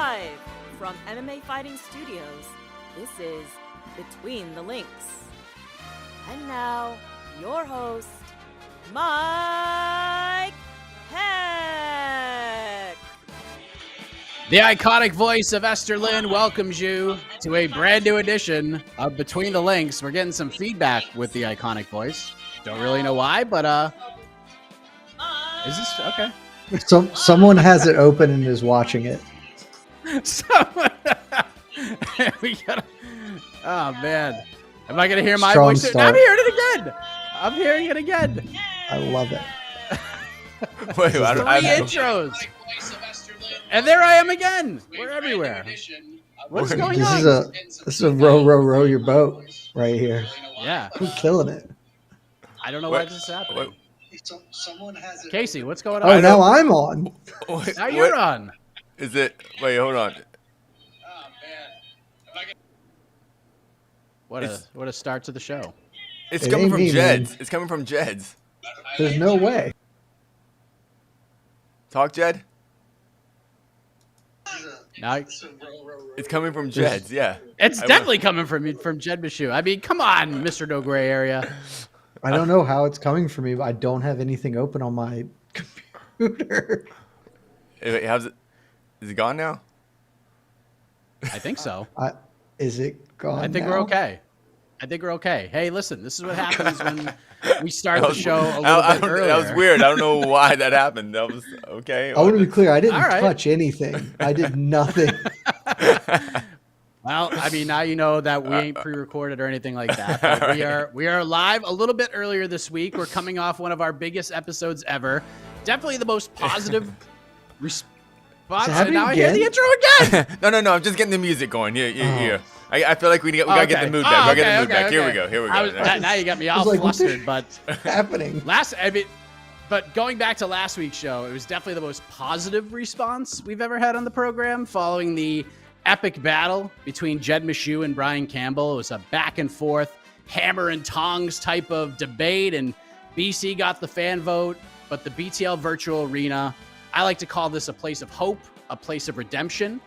Live from MMA Fighting Studios, this is Between the Links. And now, your host, Mike Heck. The iconic voice of Esther Lynn welcomes you to a brand new edition of Between the Links. We're getting some feedback with the iconic voice. Don't really know why, but is this okay? Someone has it open and is watching it. We gotta. Oh man, am I gonna hear my Strong voice? start. I'm hearing it again. I'm hearing it again. I love it. Wait, Three intros, and there I am again. We're everywhere. What's going on? This is a row your boat right here. Yeah, We're killing it. I don't know why this is happening. Someone has it. Casey, what's going on? Oh, now I'm on. Now you're on. Is it? Wait, hold on. What a start to the show. It's It coming ain't from me, Jed's. man. It's coming from Jed's. There's no way. Talk, Jed. Now It's coming from Jed's. Yeah. it's definitely coming from Jed Meshew. I mean, come on, Mr. No Gray Area. I don't know how it's coming from me, but I don't have anything open on my computer. Wait, how's it? Is it gone now? I think so. Is it gone? I think now? we're okay. I think we're okay. Hey, listen, this is what happens when we start That the was- show a little bit earlier. That was weird. I don't know why that happened. That was okay. I want to be clear. I didn't All right. touch anything. I did nothing. Well, I mean, now you know that we ain't pre-recorded or anything like that. But we are live a little bit earlier this week. We're coming off one of our biggest episodes ever. Definitely the most positive response. Is it And happening now I hear again? the intro again. No. I'm just getting the music going. Here. I feel like we gotta get the mood back. We gotta get the mood back. Here we go. Now you got me all like, what the flustered, but. happening. But going back to last week's show, it was definitely the most positive response we've ever had on the program following the epic battle between Jed Meshew and Brian Campbell. It was a back and forth, hammer and tongs type of debate, and BC got the fan vote, but the BTL virtual arena, I like to call this a place of hope, a place of redemption.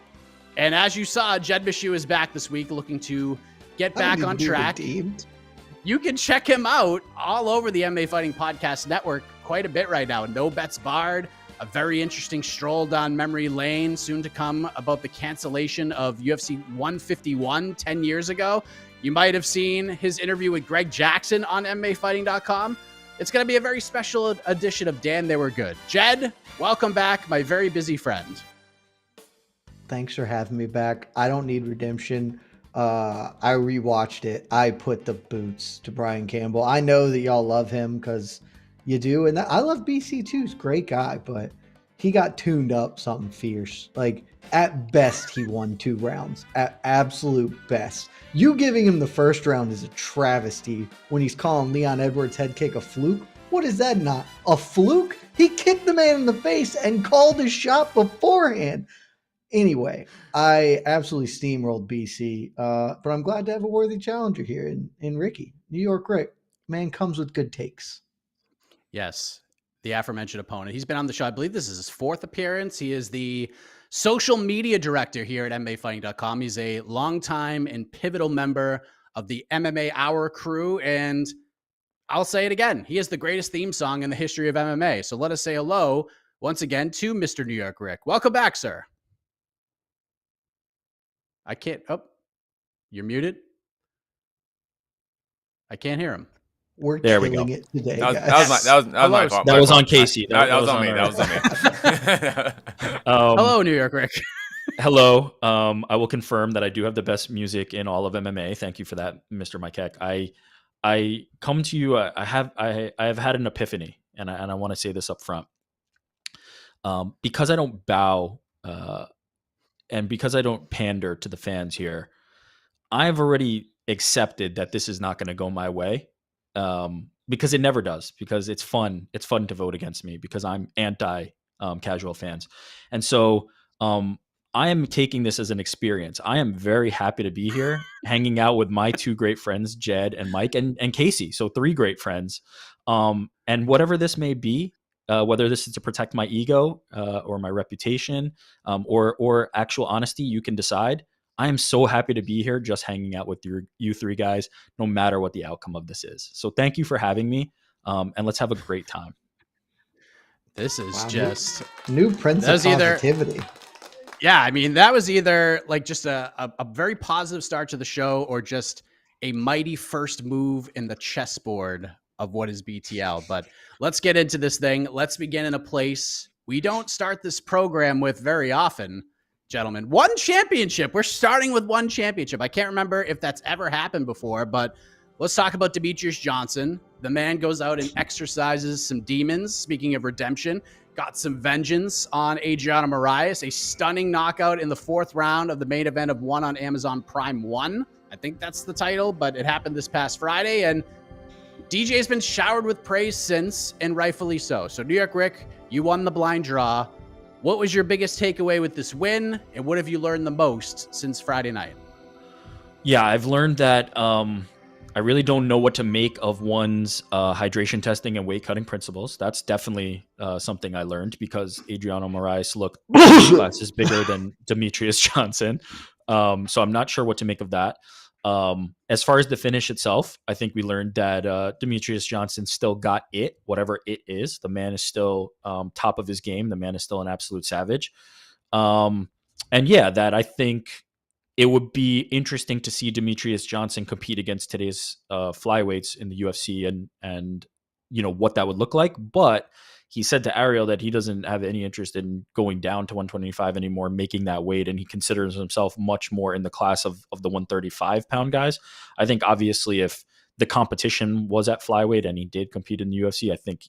And as you saw, Jed Meshew is back this week looking to get back on track. You can check him out all over the MMA Fighting Podcast Network quite a bit right now. No Bets Barred, a very interesting stroll down memory lane, soon to come about the cancellation of UFC 151 10 years ago. You might have seen his interview with Greg Jackson on MMAfighting.com. It's going to be a very special edition of Damn They Were Good. Jed, welcome back, my very busy friend. Thanks for having me back. I don't need redemption. I rewatched it. I put the boots to Brian Campbell. I know that y'all love him because you do. And I love BC too. He's a great guy, but he got tuned up something fierce. Like at best, he won 2 rounds. At absolute best. You giving him the first round is a travesty when he's calling Leon Edwards' head kick a fluke. What is that not? A fluke? He kicked the man in the face and called his shot beforehand. Anyway, I absolutely steamrolled BC, but I'm glad to have a worthy challenger here in Ricky. New York Rick. Man comes with good takes. Yes, the aforementioned opponent. He's been on the show. I believe this is his 4th appearance. He is the social media director here at MMAfighting.com. He's a longtime and pivotal member of the MMA Hour crew. And I'll say it again. He is the greatest theme song in the history of MMA. So let us say hello once again to Mr. New York Rick. Welcome back, sir. I can't. Oh, you're muted. I can't hear him. We're There we killing go. it today, That guys. was my fault. That was on Casey. That was on me. our- That was on me. Hello, New York Rick. Hello. I will confirm that I do have the best music in all of MMA. Thank you for that, Mr. Mike Heck. I come to you. I have had an epiphany, and I want to say this up front. Because I don't bow, and because I don't pander to the fans here, I've already accepted that this is not going to go my way. Because it never does, because it's fun. It's fun to vote against me because I'm anti casual fans. And so I am taking this as an experience. I am very happy to be here hanging out with my 2 great friends, Jed and Mike and Casey. So 3 great friends. And whatever this may be, whether this is to protect my ego or my reputation or actual honesty, you can decide. I am so happy to be here just hanging out with you three guys, no matter what the outcome of this is. So thank you for having me, and let's have a great time. This is Wow, just new prince that of was either positivity. yeah, I mean, that was either like just a very positive start to the show or just a mighty first move in the chessboard of what is BTL. But let's get into this thing. Let's begin in a place we don't start this program with very often, gentlemen. One championship. We're starting with one championship. I can't remember if that's ever happened before, but let's talk about Demetrious Johnson. The man goes out and exercises some demons. Speaking of redemption, got some vengeance on Adriano Moraes, a stunning knockout in the 4th round of the main event of One on Amazon Prime 1. I think that's the title, but it happened this past Friday, and DJ's been showered with praise since, and rightfully so. So New York Rick, you won the blind draw. What was your biggest takeaway with this win, and what have you learned the most since Friday night? Yeah, I've learned that I really don't know what to make of one's hydration testing and weight cutting principles. That's definitely something I learned because Adriano Moraes looked classes bigger than Demetrious Johnson. So I'm not sure what to make of that. As far as the finish itself, I think we learned that Demetrious Johnson still got it, whatever it is. The man is still top of his game. The man is still an absolute savage. And yeah, that I think it would be interesting to see Demetrious Johnson compete against today's flyweights in the UFC and what that would look like. But he said to Ariel that he doesn't have any interest in going down to 125 anymore, making that weight, and he considers himself much more in the class of the 135-pound guys. I think obviously if the competition was at flyweight and he did compete in the UFC, I think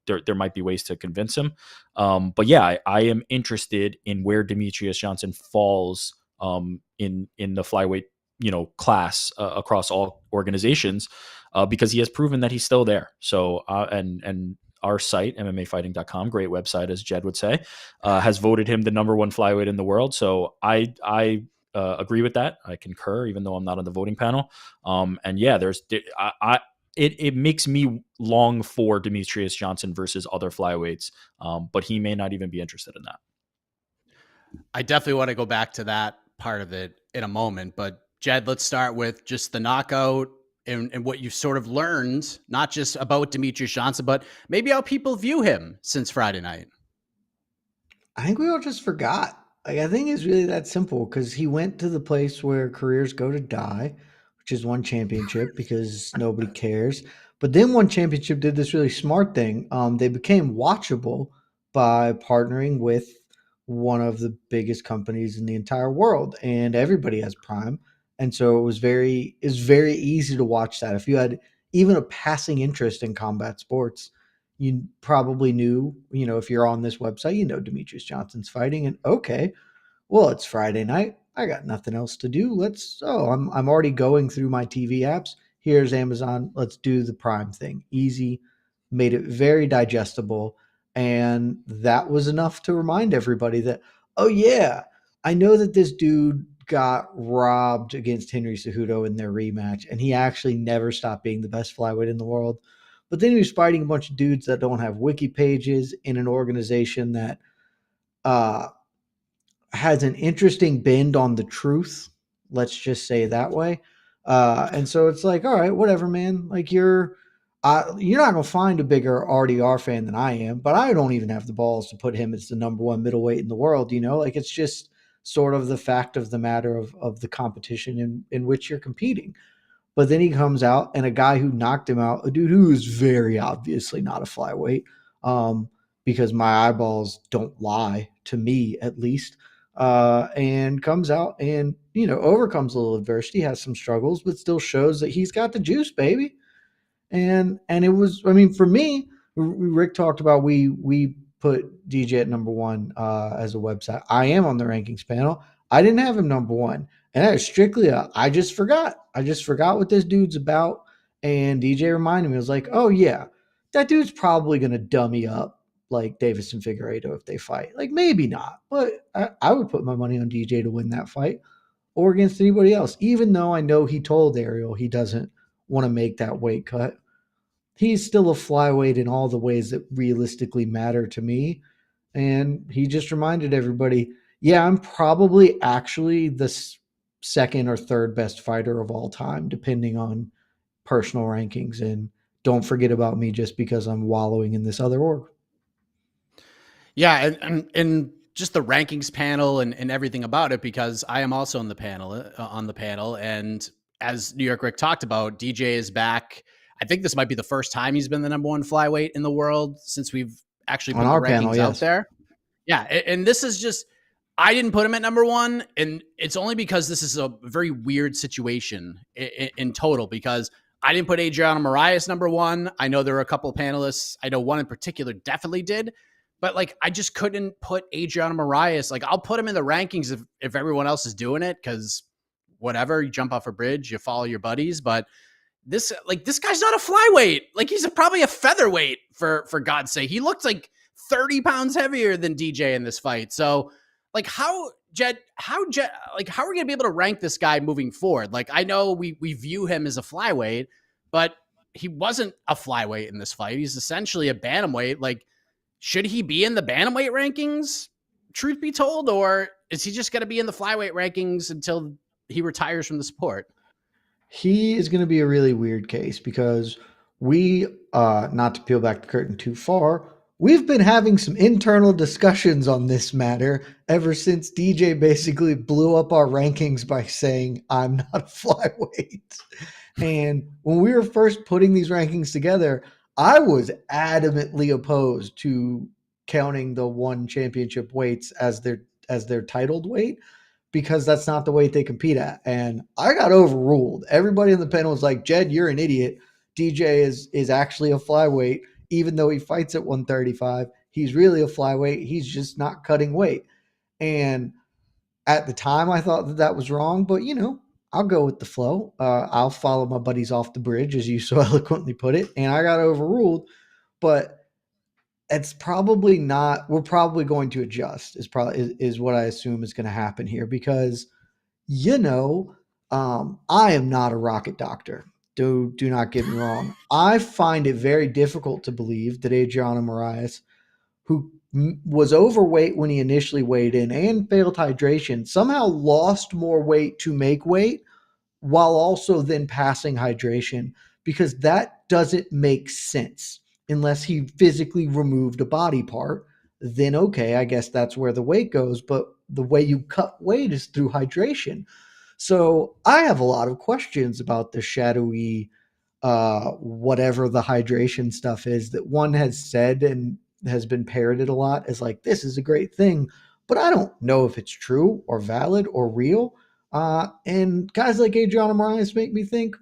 there might be ways to convince him. But yeah, I am interested in where Demetrious Johnson falls in the flyweight class across all organizations because he has proven that he's still there. So and our site MMAfighting.com, great website as Jed would say, has voted him the #1 flyweight in the world. So I agree with that. I concur, even though I'm not on the voting panel. And yeah, it makes me long for Demetrious Johnson versus other flyweights, but he may not even be interested in that. I definitely want to go back to that part of it in a moment, but Jed, let's start with just the knockout and what you've sort of learned, not just about Demetrious Johnson, but maybe how people view him since Friday night. I think we all just forgot. I think it's really that simple because he went to the place where careers go to die, which is one championship because nobody cares. But then one championship did this really smart thing. They became watchable by partnering with one of the biggest companies in the entire world, and everybody has Prime. And so it was very easy to watch that. If you had even a passing interest in combat sports, you probably knew, if you're on this website, Demetrious Johnson's fighting, and okay, well, it's Friday night. I got nothing else to do. I'm already going through my TV apps. Here's Amazon. Let's do the Prime thing. Easy, made it very digestible. And that was enough to remind everybody that, oh yeah, I know that this dude got robbed against Henry Cejudo in their rematch, and he actually never stopped being the best flyweight in the world. But then he was fighting a bunch of dudes that don't have wiki pages in an organization that has an interesting bend on the truth. Let's just say it that way. And so it's like, all right, whatever, man. Like you're not going to find a bigger RDR fan than I am, but I don't even have the balls to put him as the #1 middleweight in the world. Like it's just sort of the fact of the matter of the competition in which you're competing. But then he comes out and a guy who knocked him out, a dude who is very obviously not a flyweight, because my eyeballs don't lie to me at least, and comes out and, overcomes a little adversity, has some struggles, but still shows that he's got the juice, baby. And it was, for me, Rick talked about we put DJ at #1 as a website. I am on the rankings panel. I didn't have him #1. And that is strictly I just forgot. I just forgot what this dude's about. And DJ reminded me, I was like, oh yeah, that dude's probably going to dummy up like Davis and Figueiredo if they fight. Like maybe not, but I would put my money on DJ to win that fight or against anybody else, even though I know he told Ariel he doesn't want to make that weight cut. he's still a flyweight in all the ways that realistically matter to me. And he just reminded everybody, yeah, I'm probably actually the second or third best fighter of all time, depending on personal rankings. And don't forget about me just because I'm wallowing in this other org. Yeah, and just the rankings panel and everything about it, because I am also on the panel, and as New York Rick talked about, DJ is back. I think this might be the first time he's been the number one flyweight in the world since we've actually put On the our rankings panel, out yes. there. Yeah, and this is just, I didn't put him at number one, and it's only because this is a very weird situation in total, because I didn't put Adriano Moraes number one. I know there were a couple of panelists. I know one in particular definitely did. But like, I just couldn't put Adriano Moraes. Like, I'll put him in the rankings if everyone else is doing it, because whatever, you jump off a bridge, you follow your buddies. But this guy's not a flyweight. Like, he's probably a featherweight for God's sake. He looked like 30 pounds heavier than DJ in this fight. So like, how are we going to be able to rank this guy moving forward? Like, I know we view him as a flyweight, but he wasn't a flyweight in this fight. He's essentially a bantamweight. Like, should he be in the bantamweight rankings, truth be told, or is he just going to be in the flyweight rankings until he retires from the sport? He is going to be a really weird case because we, not to peel back the curtain too far, we've been having some internal discussions on this matter ever since DJ basically blew up our rankings by saying, I'm not a flyweight. And when we were first putting these rankings together, I was adamantly opposed to counting the one championship weights as their titled weight, because that's not the weight they compete at. And I got overruled. Everybody in the panel was like, Jed, you're an idiot. DJ is actually a flyweight, even though he fights at 135. He's really a flyweight. He's just not cutting weight. And at the time, I thought that was wrong, but I'll go with the flow. I'll follow my buddies off the bridge, as you so eloquently put it. And I got overruled, but it's probably not. We're probably going to adjust. Is what I assume is going to happen here, because I am not a rocket doctor. Do not get me wrong. I find it very difficult to believe that Adriano Moraes, who was overweight when he initially weighed in and failed hydration, somehow lost more weight to make weight while also then passing hydration, because that doesn't make sense unless he physically removed a body part. Then okay, I guess that's where the weight goes, but the way you cut weight is through hydration. So I have a lot of questions about the shadowy whatever the hydration stuff is that one has said and has been parroted a lot as like, this is a great thing, but I don't know if it's true or valid or real. And guys like Adriano Moraes make me think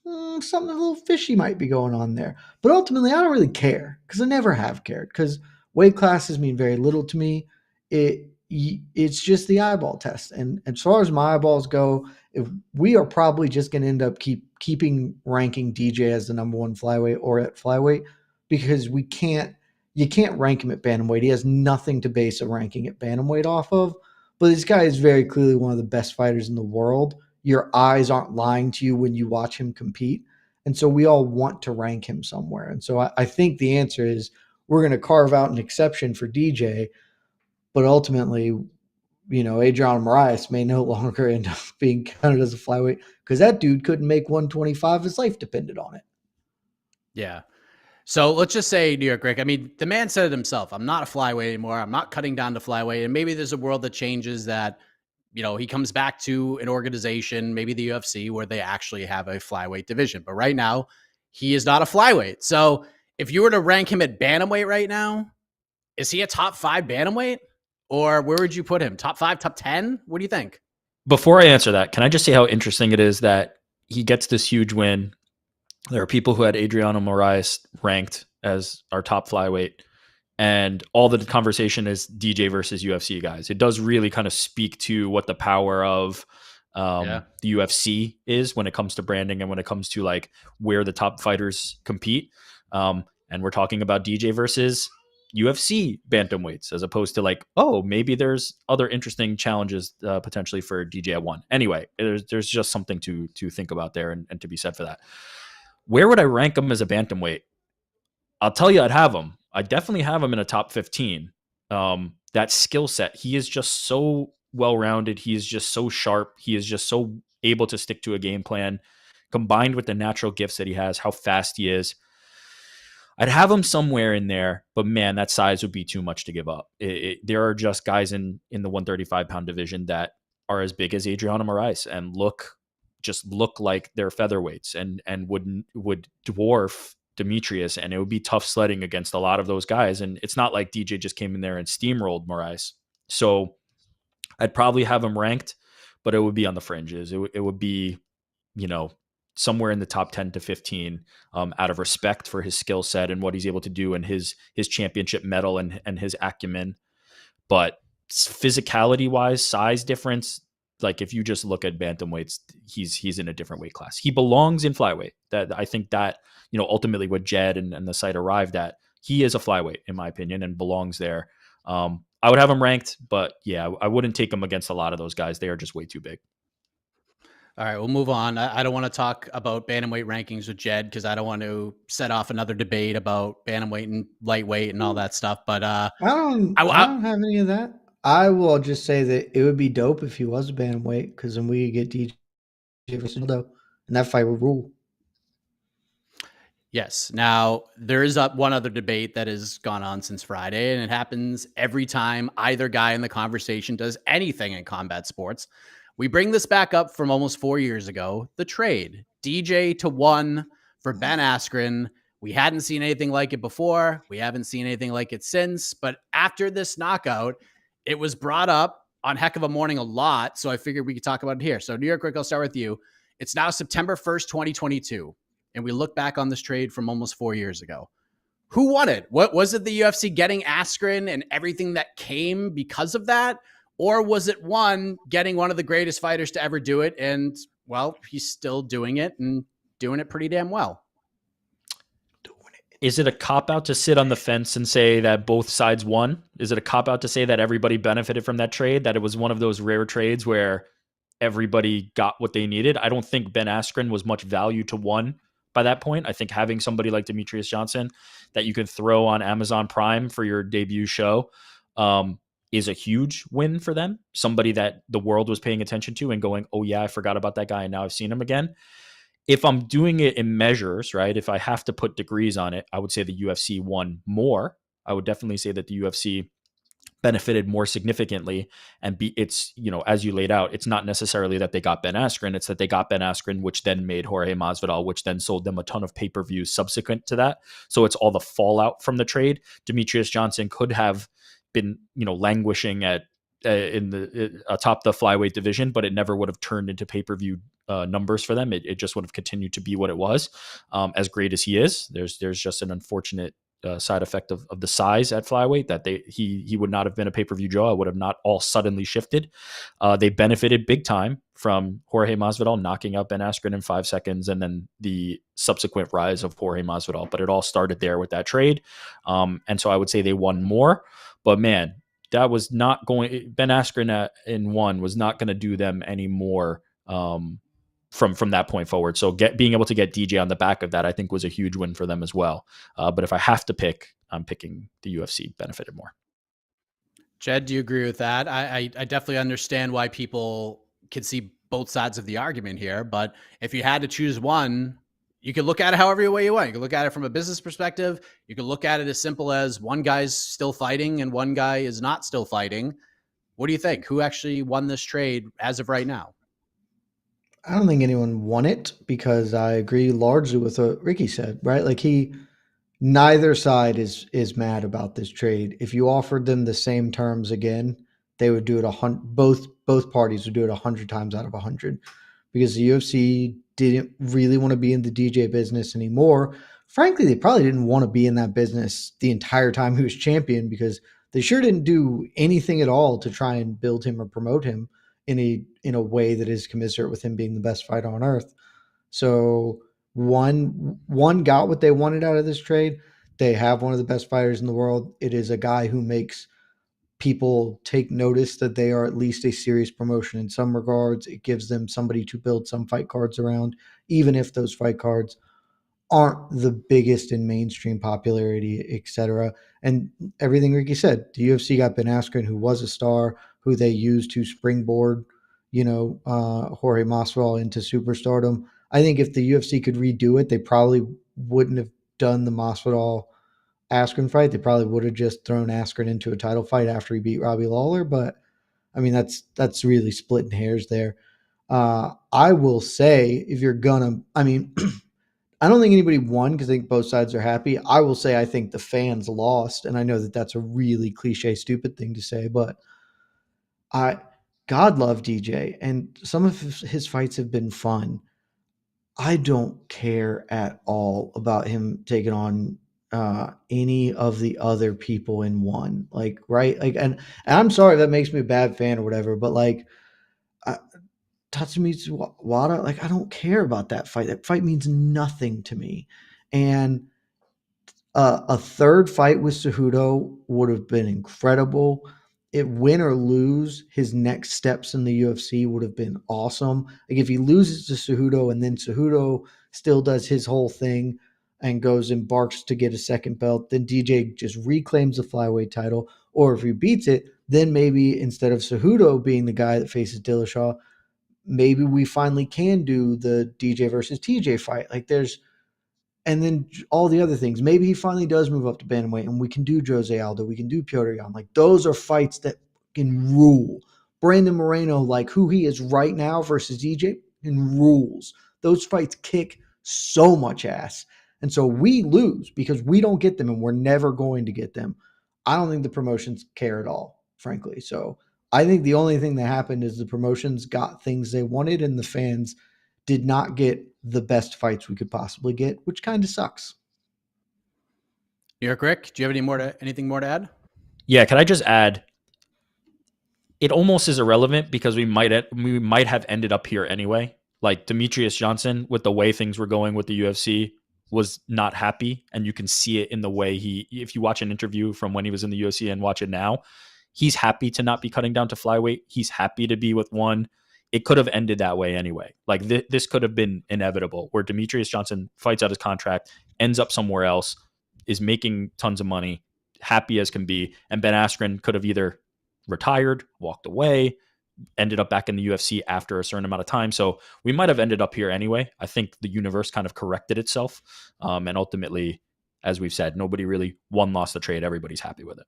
something a little fishy might be going on there. But ultimately, I don't really care, because I never have cared, because weight classes mean very little to me. It's just the eyeball test. And as far as my eyeballs go, if we are probably just going to end up keeping ranking DJ as the number one flyweight or at flyweight, because you can't rank him at bantamweight. He has nothing to base a ranking at bantamweight off of. But this guy is very clearly one of the best fighters in the world. Your eyes aren't lying to you when you watch him compete. And so we all want to rank him somewhere. And so I think the answer is we're going to carve out an exception for DJ, but ultimately, Adriano Moraes may no longer end up being counted as a flyweight, because that dude couldn't make 125. His life depended on it. Yeah. So let's just say, New York Rick, I mean, the man said it himself. I'm not a flyweight anymore. I'm not cutting down to flyweight. And maybe there's a world that changes, that, he comes back to an organization, maybe the UFC, where they actually have a flyweight division. But right now, he is not a flyweight. So if you were to rank him at bantamweight right now, is he a top 5 bantamweight? Or where would you put him? Top 5, top 10? What do you think? Before I answer that, can I just say how interesting it is that he gets this huge win? There are people who had Adriano Moraes ranked as our top flyweight, and all the conversation is DJ versus UFC guys. It does really kind of speak to what the power of the UFC is when it comes to branding and when it comes to like where the top fighters compete. And we're talking about DJ versus UFC bantamweights, as opposed to like, oh, maybe there's other interesting challenges potentially for DJ at 1. Anyway, there's just something to think about there and to be said for that. Where would I rank him as a bantamweight? I'll tell you, I'd have him. I definitely have him in a top 15. That skill set, he is just so well-rounded. He is just so sharp. He is just so able to stick to a game plan, combined with the natural gifts that he has, how fast he is. I'd have him somewhere in there, but man, that size would be too much to give up. There are just guys in the 135-pound division that are as big as Adriano Moraes and look like they're featherweights and would dwarf Demetrious, and it would be tough sledding against a lot of those guys. And it's not like DJ just came in there and steamrolled Moraes. So I'd probably have him ranked, but it would be on the fringes. It would be, somewhere in the top 10 to 15, out of respect for his skill set and what he's able to do and his championship medal and his acumen. But physicality wise, size difference, like if you just look at bantamweights, he's in a different weight class. He belongs in flyweight. That I think that, ultimately what Jed and the site arrived at, he is a flyweight in my opinion and belongs there. I would have him ranked, but yeah, I wouldn't take him against a lot of those guys. They are just way too big. All right, we'll move on. I don't want to talk about bantamweight rankings with Jed because I don't want to set off another debate about bantamweight and lightweight and all that stuff. But I don't have any of that. I will just say that it would be dope if he was a bantamweight because then we get DJ versus Aldo, and that fight would rule. Yes. Now, there is one other debate that has gone on since Friday, and it happens every time either guy in the conversation does anything in combat sports. We bring this back up from almost 4 years ago, the trade. DJ to 1 for Ben Askren. We hadn't seen anything like it before. We haven't seen anything like it since. But after this knockout, it was brought up on Heck of a Morning a lot, so I figured we could talk about it here. So New York Rick, I'll start with you. It's now September 1st, 2022, and we look back on this trade from almost 4 years ago. Who won it? What was it, the UFC getting Askren and everything that came because of that? Or was it one getting one of the greatest fighters to ever do it? And, well, he's still doing it and doing it pretty damn well. Is it a cop-out to sit on the fence and say that both sides won? Is it a cop-out to say that everybody benefited from that trade, that it was one of those rare trades where everybody got what they needed? I don't think Ben Askren was much value to one by that point. I think having somebody like Demetrious Johnson that you could throw on Amazon Prime for your debut show is a huge win for them. Somebody that the world was paying attention to and going, oh yeah, I forgot about that guy and now I've seen him again. If I'm doing it in measures, right, if I have to put degrees on it, I would say the UFC won more. I would definitely say that the UFC benefited more significantly. And it's, as you laid out, it's not necessarily that they got Ben Askren, it's that they got Ben Askren, which then made Jorge Masvidal, which then sold them a ton of pay-per-views subsequent to that. So it's all the fallout from the trade. Demetrious Johnson could have been, languishing atop the flyweight division, but it never would have turned into pay-per-view numbers for them. It just would have continued to be what it was. As great as he is, there's just an unfortunate side effect of the size at flyweight that he would not have been a pay-per-view draw. It would have not all suddenly shifted. They benefited big time from Jorge Masvidal knocking out Ben Askren in 5 seconds, and then the subsequent rise of Jorge Masvidal. But it all started there with that trade, and so I would say they won more. But man, that was not going. Ben Askren in 1 was not going to do them any more from that point forward. So being able to get DJ on the back of that, I think, was a huge win for them as well. But if I have to pick, I'm picking the UFC benefited more. Jed, do you agree with that? I definitely understand why people can see both sides of the argument here. But if you had to choose one, you could look at it however way you want. You can look at it from a business perspective. You can look at it as simple as one guy's still fighting and one guy is not still fighting. What do you think? Who actually won this trade as of right now? I don't think anyone won it because I agree largely with what Ricky said, right? Like neither side is mad about this trade. If you offered them the same terms again, they would do it both parties would do it 100 times out of 100 because the UFC didn't really want to be in the DJ business anymore. Frankly, they probably didn't want to be in that business the entire time he was champion because they sure didn't do anything at all to try and build him or promote him in a way that is commensurate with him being the best fighter on earth. So one got what they wanted out of this trade. They have one of the best fighters in the world. It is a guy who makes people take notice that they are at least a serious promotion in some regards. It gives them somebody to build some fight cards around, even if those fight cards aren't the biggest in mainstream popularity, etc. And everything Ricky said, the UFC got Ben Askren, who was a star, who they used to springboard, Jorge Masvidal into superstardom. I think if the UFC could redo it, they probably wouldn't have done the Masvidal Askren fight. They probably would have just thrown Askren into a title fight after he beat Robbie Lawler. But I mean, that's really splitting hairs there. I will say, if you're gonna, I mean, I don't think anybody won because I think both sides are happy. I will say I think the fans lost, and I know that that's a really cliche, stupid thing to say, but God love DJ, and some of his fights have been fun. I don't care at all about him taking on any of the other people in one. Like, right? Like, and I'm sorry if that makes me a bad fan or whatever, but like, Tatsumitsu Wada, like, I don't care about that fight. That fight means nothing to me. And a third fight with Cejudo would have been incredible. It win or lose, his next steps in the UFC would have been awesome. Like if he loses to Cejudo and then Cejudo still does his whole thing and goes and barks to get a second belt, then DJ just reclaims the flyweight title. Or if he beats it, then maybe instead of Cejudo being the guy that faces Dillashaw, maybe we finally can do the DJ versus TJ fight. Like and then all the other things. Maybe he finally does move up to bantamweight and we can do Jose Aldo. We can do Piotr Jan. Like those are fights that can rule. Brandon Moreno, like who he is right now versus DJ, can rules. Those fights kick so much ass. And so we lose because we don't get them and we're never going to get them. I don't think the promotions care at all, frankly. So I think the only thing that happened is the promotions got things they wanted and the fans did not get the best fights we could possibly get, which kind of sucks. New York Rick, do you have anything more to add? Yeah, can I just add? It almost is irrelevant because we might have ended up here anyway. Like Demetrious Johnson, with the way things were going with the UFC, was not happy, and you can see it in the way if you watch an interview from when he was in the UFC and watch it now, he's happy to not be cutting down to flyweight. He's happy to be with one. It could have ended that way anyway. Like this could have been inevitable, where Demetrious Johnson fights out his contract, ends up somewhere else, is making tons of money, happy as can be, and Ben Askren could have either retired, walked away, ended up back in the UFC after a certain amount of time. So we might have ended up here anyway. I think the universe kind of corrected itself, and ultimately, as we've said, nobody really lost the trade. Everybody's happy with it.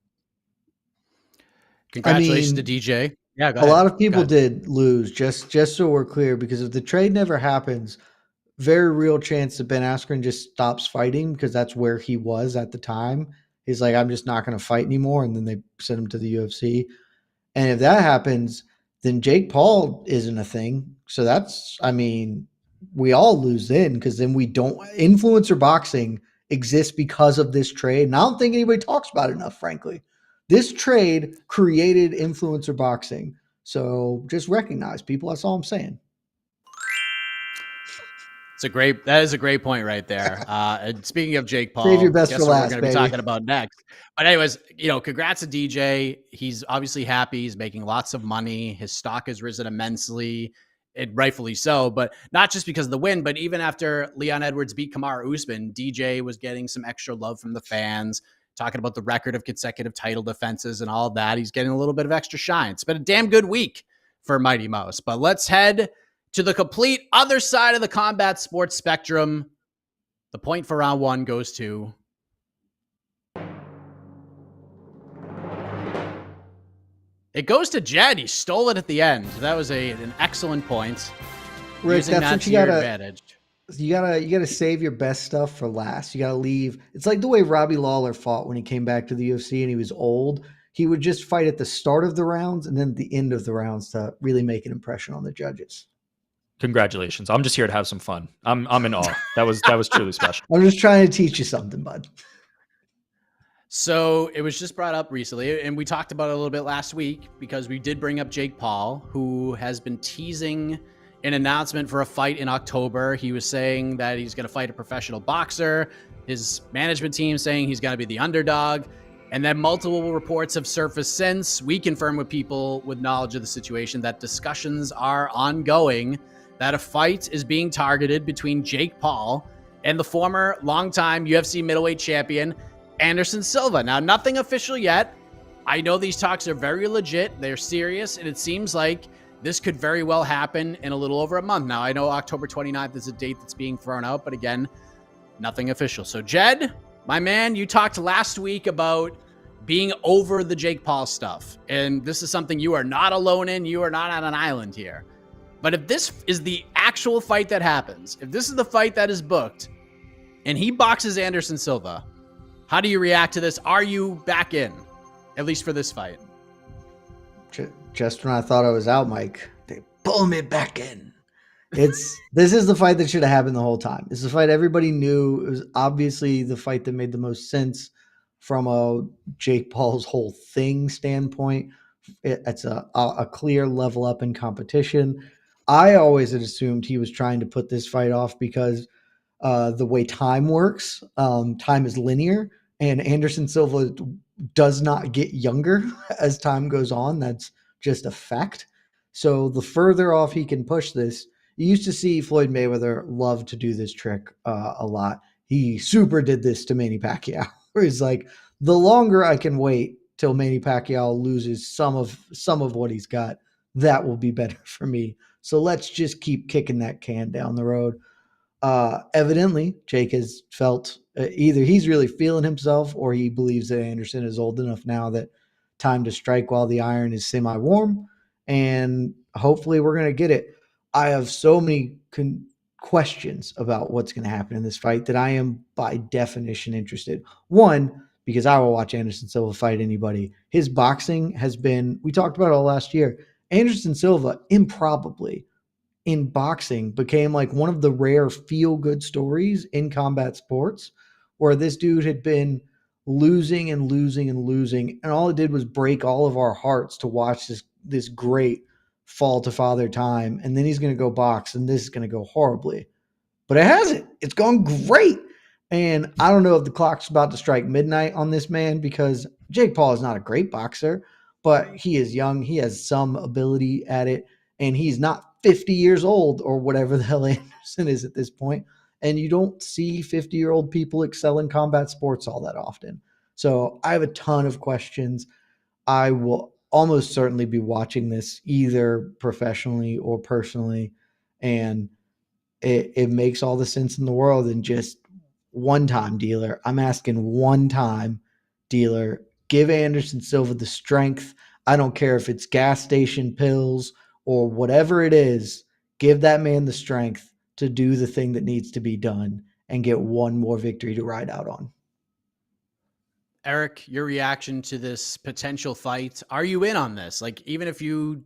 Congratulations to DJ. Yeah, go ahead. A lot of people did lose, just so we're clear, because if the trade never happens, very real chance that Ben Askren just stops fighting because that's where he was at the time. He's like, I'm just not going to fight anymore. And then they send him to the UFC. And if that happens, then Jake Paul isn't a thing. So we all lose then because then we don't. Influencer boxing exists because of this trade. And I don't think anybody talks about it enough, frankly. This trade created influencer boxing. So just recognize people. That's all I'm saying. That is a great point right there. And speaking of Jake Paul, save your best for last, we're going to be talking about next. But anyways, congrats to DJ. He's obviously happy. He's making lots of money. His stock has risen immensely, and rightfully so. But not just because of the win, but even after Leon Edwards beat Kamaru Usman, DJ was getting some extra love from the fans, talking about the record of consecutive title defenses and all of that. He's getting a little bit of extra shine. It's been a damn good week for Mighty Mouse. But let's head to the complete other side of the combat sports spectrum. The point for round one goes to Jed. He stole it at the end. That was an excellent point. Rick, using that to your advantage. You gotta save your best stuff for last. You gotta leave. It's like the way Robbie Lawler fought when he came back to the UFC and he was old. He would just fight at the start of the rounds and then at the end of the rounds to really make an impression on the judges. Congratulations. I'm just here to have some fun. I'm in awe. That was truly special. I'm just trying to teach you something, bud. So it was just brought up recently, and we talked about it a little bit last week because we did bring up Jake Paul, who has been teasing an announcement for a fight in October. He was saying that he's going to fight a professional boxer. His management team saying he's going to be the underdog. And then multiple reports have surfaced since. We confirm with people with knowledge of the situation that discussions are ongoing, that a fight is being targeted between Jake Paul and the former longtime UFC middleweight champion, Anderson Silva. Now, nothing official yet. I know these talks are very legit. They're serious, and it seems like this could very well happen in a little over a month. Now, I know October 29th is a date that's being thrown out, but again, nothing official. So, Jed, my man, you talked last week about being over the Jake Paul stuff, and this is something you are not alone in. You are not on an island here. But if this is the actual fight that happens, if this is the fight that is booked, and he boxes Anderson Silva, how do you react to this? Are you back in, at least for this fight? Just when I thought I was out, Mike, they pull me back in. This is the fight that should have happened the whole time. This is the fight everybody knew. It was obviously the fight that made the most sense from a Jake Paul's whole thing standpoint. It's a clear level up in competition. I always had assumed he was trying to put this fight off because the way time works, time is linear, and Anderson Silva does not get younger as time goes on. That's just a fact. So the further off he can push this, you used to see Floyd Mayweather love to do this trick a lot. He super did this to Manny Pacquiao, where he's like, the longer I can wait till Manny Pacquiao loses some of what he's got, that will be better for me. So let's just keep kicking that can down the road. Evidently, Jake has felt either he's really feeling himself or he believes that Anderson is old enough now that time to strike while the iron is semi-warm. And hopefully we're going to get it. I have so many questions about what's going to happen in this fight that I am by definition interested. One, because I will watch Anderson Silva fight anybody. His boxing has been, we talked about it all last year. Anderson Silva improbably in boxing became like one of the rare feel-good stories in combat sports where this dude had been losing and losing and losing, and all it did was break all of our hearts to watch this great fall to father time, and then he's going to go box, and this is going to go horribly. But it hasn't. It's gone great. And I don't know if the clock's about to strike midnight on this man because Jake Paul is not a great boxer, but he is young. He has some ability at it, and he's not 50 years old or whatever the hell Anderson is at this point. And you don't see 50-year-old people excel in combat sports all that often. So I have a ton of questions. I will almost certainly be watching this either professionally or personally. And it makes all the sense in the world. And just one-time dealer, I'm asking one-time dealer, give Anderson Silva the strength. I don't care if it's gas station pills or whatever it is, give that man the strength to do the thing that needs to be done and get one more victory to ride out on. Eric, your reaction to this potential fight, are you in on this? Like, even if you,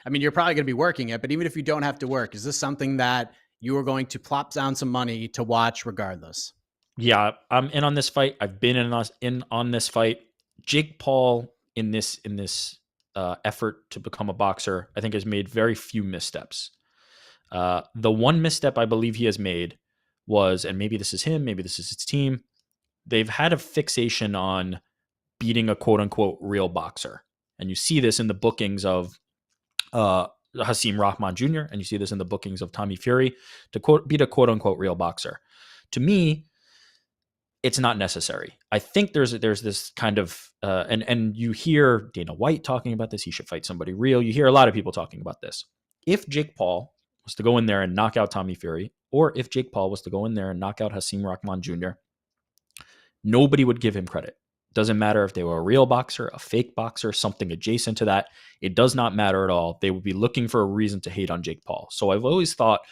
I mean, you're probably going to be working it, but even if you don't have to work, is this something that you are going to plop down some money to watch regardless? Yeah, I'm in on this fight. I've been in on this fight. Jake Paul in this effort to become a boxer, I think, has made very few missteps. The one misstep I believe he has made was, and maybe this is him, maybe this is his team, they've had a fixation on beating a quote unquote real boxer. And you see this in the bookings of Hasim Rahman Jr. and you see this in the bookings of Tommy Fury to beat a quote unquote real boxer. To me, it's not necessary. I think there's this kind of, and you hear Dana White talking about this. He should fight somebody real. You hear a lot of people talking about this. If Jake Paul was to go in there and knock out Tommy Fury, or if Jake Paul was to go in there and knock out Hasim Rahman Jr., nobody would give him credit. Doesn't matter if they were a real boxer, a fake boxer, something adjacent to that. It does not matter at all. They would be looking for a reason to hate on Jake Paul. So I've always thought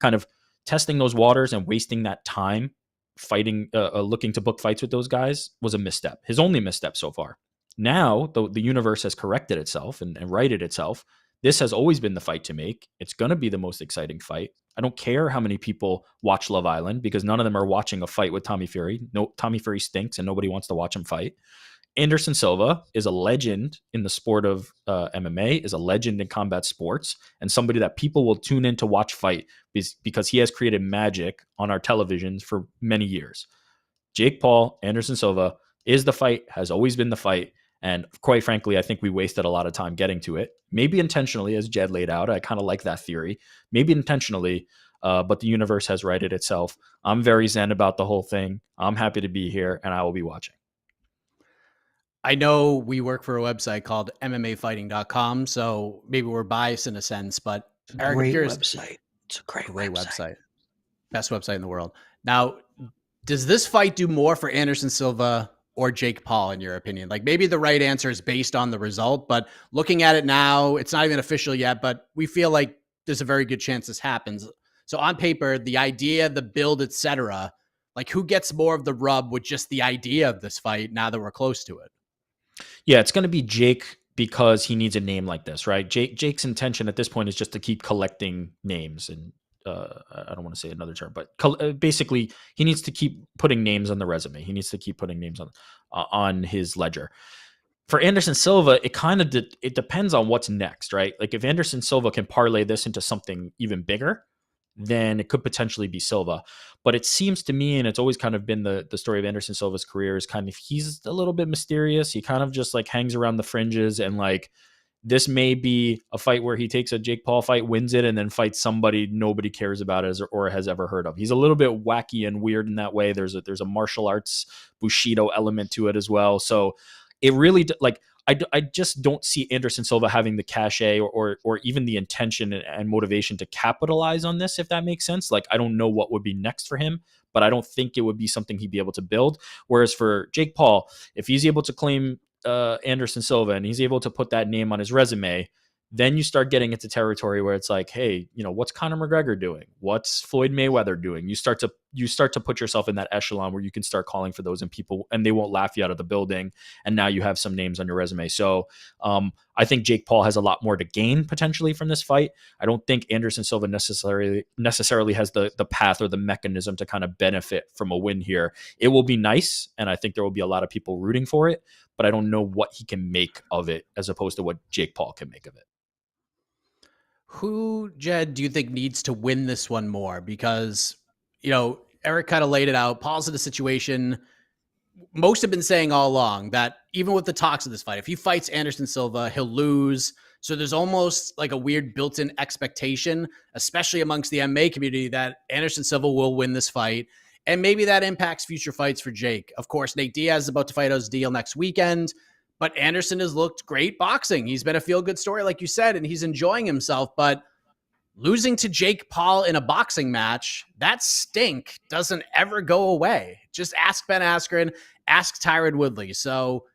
kind of testing those waters and wasting that time fighting, looking to book fights with those guys was a misstep. His only misstep so far. Now, the universe has corrected itself and righted itself. This has always been the fight to make. It's going to be the most exciting fight. I don't care how many people watch Love Island because none of them are watching a fight with Tommy Fury. No, Tommy Fury stinks and nobody wants to watch him fight. Anderson Silva is a legend in the sport of MMA, is a legend in combat sports, and somebody that people will tune in to watch fight because he has created magic on our televisions for many years. Jake Paul, Anderson Silva is the fight, has always been the fight. And quite frankly, I think we wasted a lot of time getting to it. Maybe intentionally, as Jed laid out. I kind of like that theory. Maybe intentionally. but the universe has righted itself. I'm very zen about the whole thing. I'm happy to be here, and I will be watching. I know we work for a website called MMAfighting.com, so maybe we're biased in a sense, but Eric, I'm curious. Website. It's a great website. Best website in the world. Now, does this fight do more for Anderson Silva or Jake Paul, in your opinion? Like, maybe the right answer is based on the result, but looking at it now, it's not even official yet, but we feel like there's a very good chance this happens. So on paper, the idea, the build, etc., like, who gets more of the rub with just the idea of this fight now that we're close to it? Yeah, it's going to be Jake because he needs a name like this, right? Jake's intention at this point is just to keep collecting names, and I don't want to say another term, but basically he needs to keep putting names on the resume. He needs to keep putting names on his ledger. For Anderson Silva, it kind of it depends on what's next, right? Like, if Anderson Silva can parlay this into something even bigger, then it could potentially be Silva. But it seems to me, and it's always kind of been the story of Anderson Silva's career, is kind of, he's a little bit mysterious. He kind of just like hangs around the fringes, and like, this may be a fight where he takes a Jake Paul fight, wins it, and then fights somebody nobody cares about or has ever heard of. He's a little bit wacky and weird in that way. There's a martial arts Bushido element to it as well. So it really, like, I just don't see Anderson Silva having the cachet or even the intention and motivation to capitalize on this, if that makes sense. Like, I don't know what would be next for him, but I don't think it would be something he'd be able to build. Whereas for Jake Paul, if he's able to claim Anderson Silva and he's able to put that name on his resume, then you start getting into territory where it's like, hey, what's Conor McGregor doing? What's Floyd Mayweather doing? You start to put yourself in that echelon where you can start calling for those, and people, and they won't laugh you out of the building. And now you have some names on your resume. So I think Jake Paul has a lot more to gain potentially from this fight. I don't think Anderson Silva necessarily has the path or the mechanism to kind of benefit from a win here. It will be nice, and I think there will be a lot of people rooting for it, but I don't know what he can make of it as opposed to what Jake Paul can make of it. Who, Jed, do you think needs to win this one more? Because, Eric kind of laid it out. Paul's in a situation, most have been saying all along, that even with the talks of this fight, if he fights Anderson Silva, he'll lose. So there's almost like a weird built-in expectation, especially amongst the MMA community, that Anderson Silva will win this fight. And maybe that impacts future fights for Jake. Of course, Nate Diaz is about to fight Osdeal next weekend. But Anderson has looked great boxing. He's been a feel-good story, like you said, and he's enjoying himself. But losing to Jake Paul in a boxing match, that stink doesn't ever go away. Just ask Ben Askren, ask Tyron Woodley. So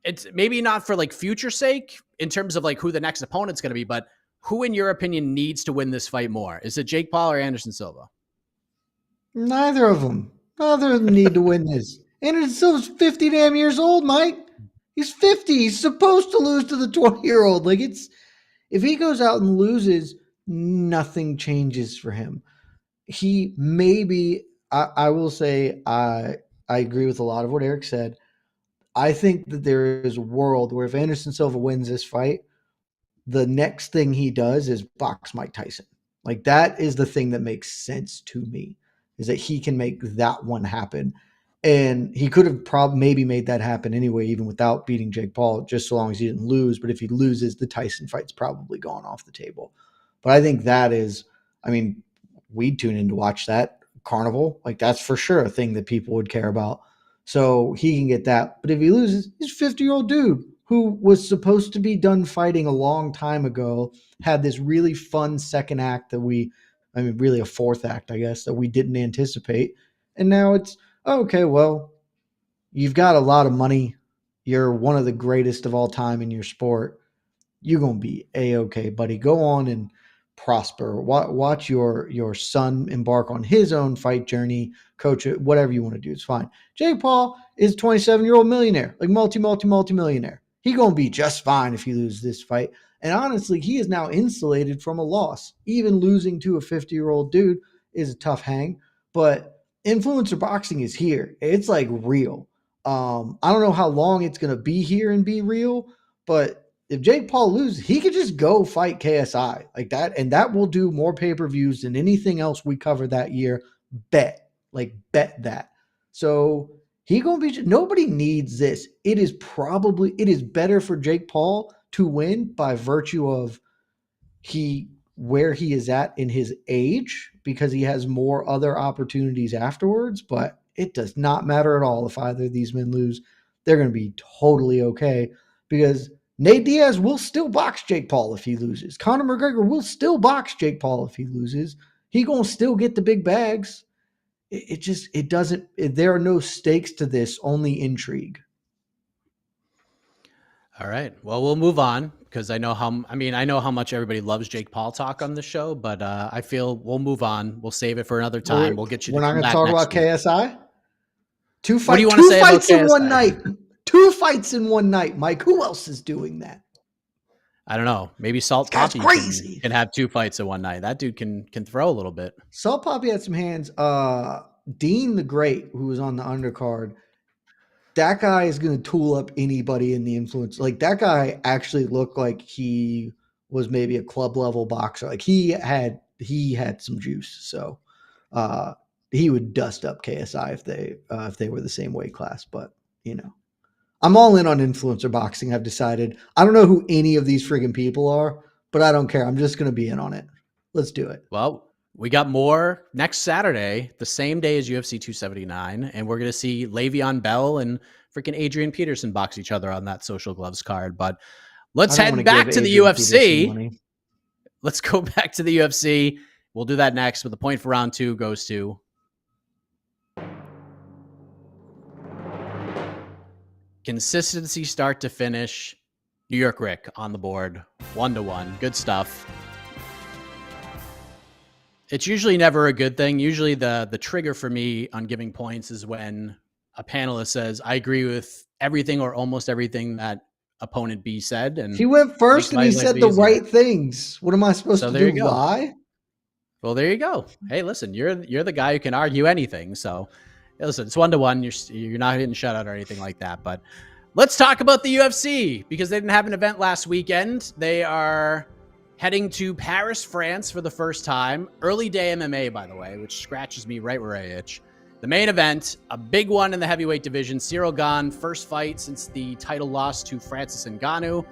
it's maybe not for like future sake in terms of like who the next opponent's going to be, but who, in your opinion, needs to win this fight more? Is it Jake Paul or Anderson Silva? Neither of them. Neither of them need to win this. Anderson Silva's 50 damn years old, Mike. He's 50. He's supposed to lose to the 20-year-old. Like, if he goes out and loses, nothing changes for him. He maybe, I will say, I agree with a lot of what Eric said. I think that there is a world where if Anderson Silva wins this fight, the next thing he does is box Mike Tyson. Like, that is the thing that makes sense to me, is that he can make that one happen. And he could have maybe made that happen anyway, even without beating Jake Paul, just so long as he didn't lose. But if he loses, the Tyson fight's probably gone off the table. But I think that is, we'd tune in to watch that Carnival. Like, that's for sure a thing that people would care about. So he can get that. But if he loses, he's a 50-year-old dude who was supposed to be done fighting a long time ago, had this really fun second act that really a fourth act, I guess, that we didn't anticipate. And now it's, okay, well, you've got a lot of money. You're one of the greatest of all time in your sport. You're going to be A-okay, buddy. Go on and prosper. Watch your son embark on his own fight journey. Coach it, whatever you want to do. It's fine. Jake Paul is a 27-year-old millionaire, like multi-millionaire. He's going to be just fine if he loses this fight. And honestly, he is now insulated from a loss. Even losing to a 50-year-old dude is a tough hang, but influencer boxing is here. It's like real. I don't know how long it's going to be here and be real, but if Jake Paul loses, he could just go fight KSI like that. And that will do more pay-per-views than anything else we covered that year. Bet that. So nobody needs this. It is better for Jake Paul to win by virtue of he where he is at in his age because he has more other opportunities afterwards, but it does not matter at all if either of these men lose. They're going to be totally okay because Nate Diaz will still box Jake Paul if he loses. Conor McGregor will still box Jake Paul if he loses. He going to still get the big bags. It doesn't, there are no stakes to this, only intrigue. All right. Well, we'll move on because I know how much everybody loves Jake Paul talk on the show, but I feel we'll move on. We'll save it for another time. We'll get you. We're not going to talk about KSI. Two What do you want to say fights about in KSI? one night. 2 fights in one night, Mike. Who else is doing that? I don't know. Maybe Salt That's Poppy crazy. can have 2 fights in one night. That dude can throw a little bit. Salt Poppy had some hands. Dean the Great, who was on the undercard, that guy is going to tool up anybody in the influence. Like, that guy actually looked like he was maybe a club level boxer. Like, he had some juice. So he would dust up KSI if they were the same weight class. But, you know, I'm all in on influencer boxing. I've decided. I don't know who any of these friggin' people are, but I don't care. I'm just going to be in on it. Let's do it. Well, we got more next Saturday, the same day as UFC 279, and we're going to see Le'Veon Bell and freaking Adrian Peterson box each other on that Social Gloves card. But let's head back to the UFC. Let's go back to the UFC. We'll do that next, but the point for round 2 goes to consistency start to finish. New York Rick on the board, 1-1. Good stuff. It's usually never a good thing. Usually the trigger for me on giving points is when a panelist says, I agree with everything or almost everything that opponent B said. And he went first and he said the right things. What am I supposed to do? Lie? Well, there you go. Hey, listen, you're the guy who can argue anything. So listen, it's 1-1. You're not getting shut out or anything like that. But let's talk about the UFC because they didn't have an event last weekend. They are heading to Paris, France for the first time. Early day MMA, by the way, which scratches me right where I itch. The main event, a big one in the heavyweight division. Ciryl Gane, first fight since the title loss to Francis Ngannou.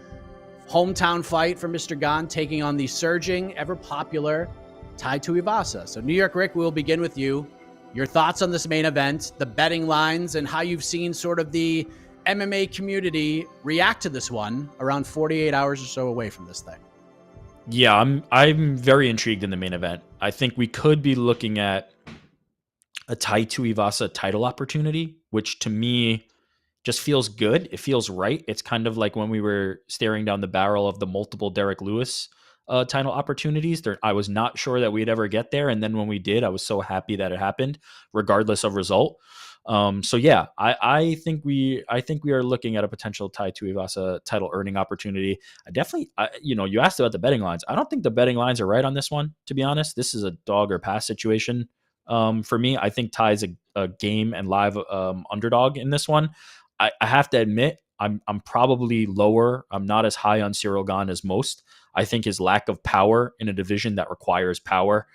Hometown fight for Mr. Gane, taking on the surging, ever popular Tai Tuivasa. So New York Rick, we'll begin with you. Your thoughts on this main event, the betting lines, and how you've seen sort of the MMA community react to this one around 48 hours or so away from this thing. Yeah, I'm very intrigued in the main event. I think we could be looking at a Tai Tuivasa title opportunity, which to me just feels good. It feels right. It's kind of like when we were staring down the barrel of the multiple Derek Lewis title opportunities. I was not sure that we'd ever get there, and then when we did, I was so happy that it happened, regardless of result. So yeah, I think we are looking at a potential Tai Tuivasa title earning opportunity. You asked about the betting lines. I don't think the betting lines are right on this one, to be honest. This is a dog or pass situation. For me, I think Ty's a game and live underdog in this one. I have to admit, I'm probably lower. I'm not as high on Ciryl Gane as most. I think his lack of power in a division that requires power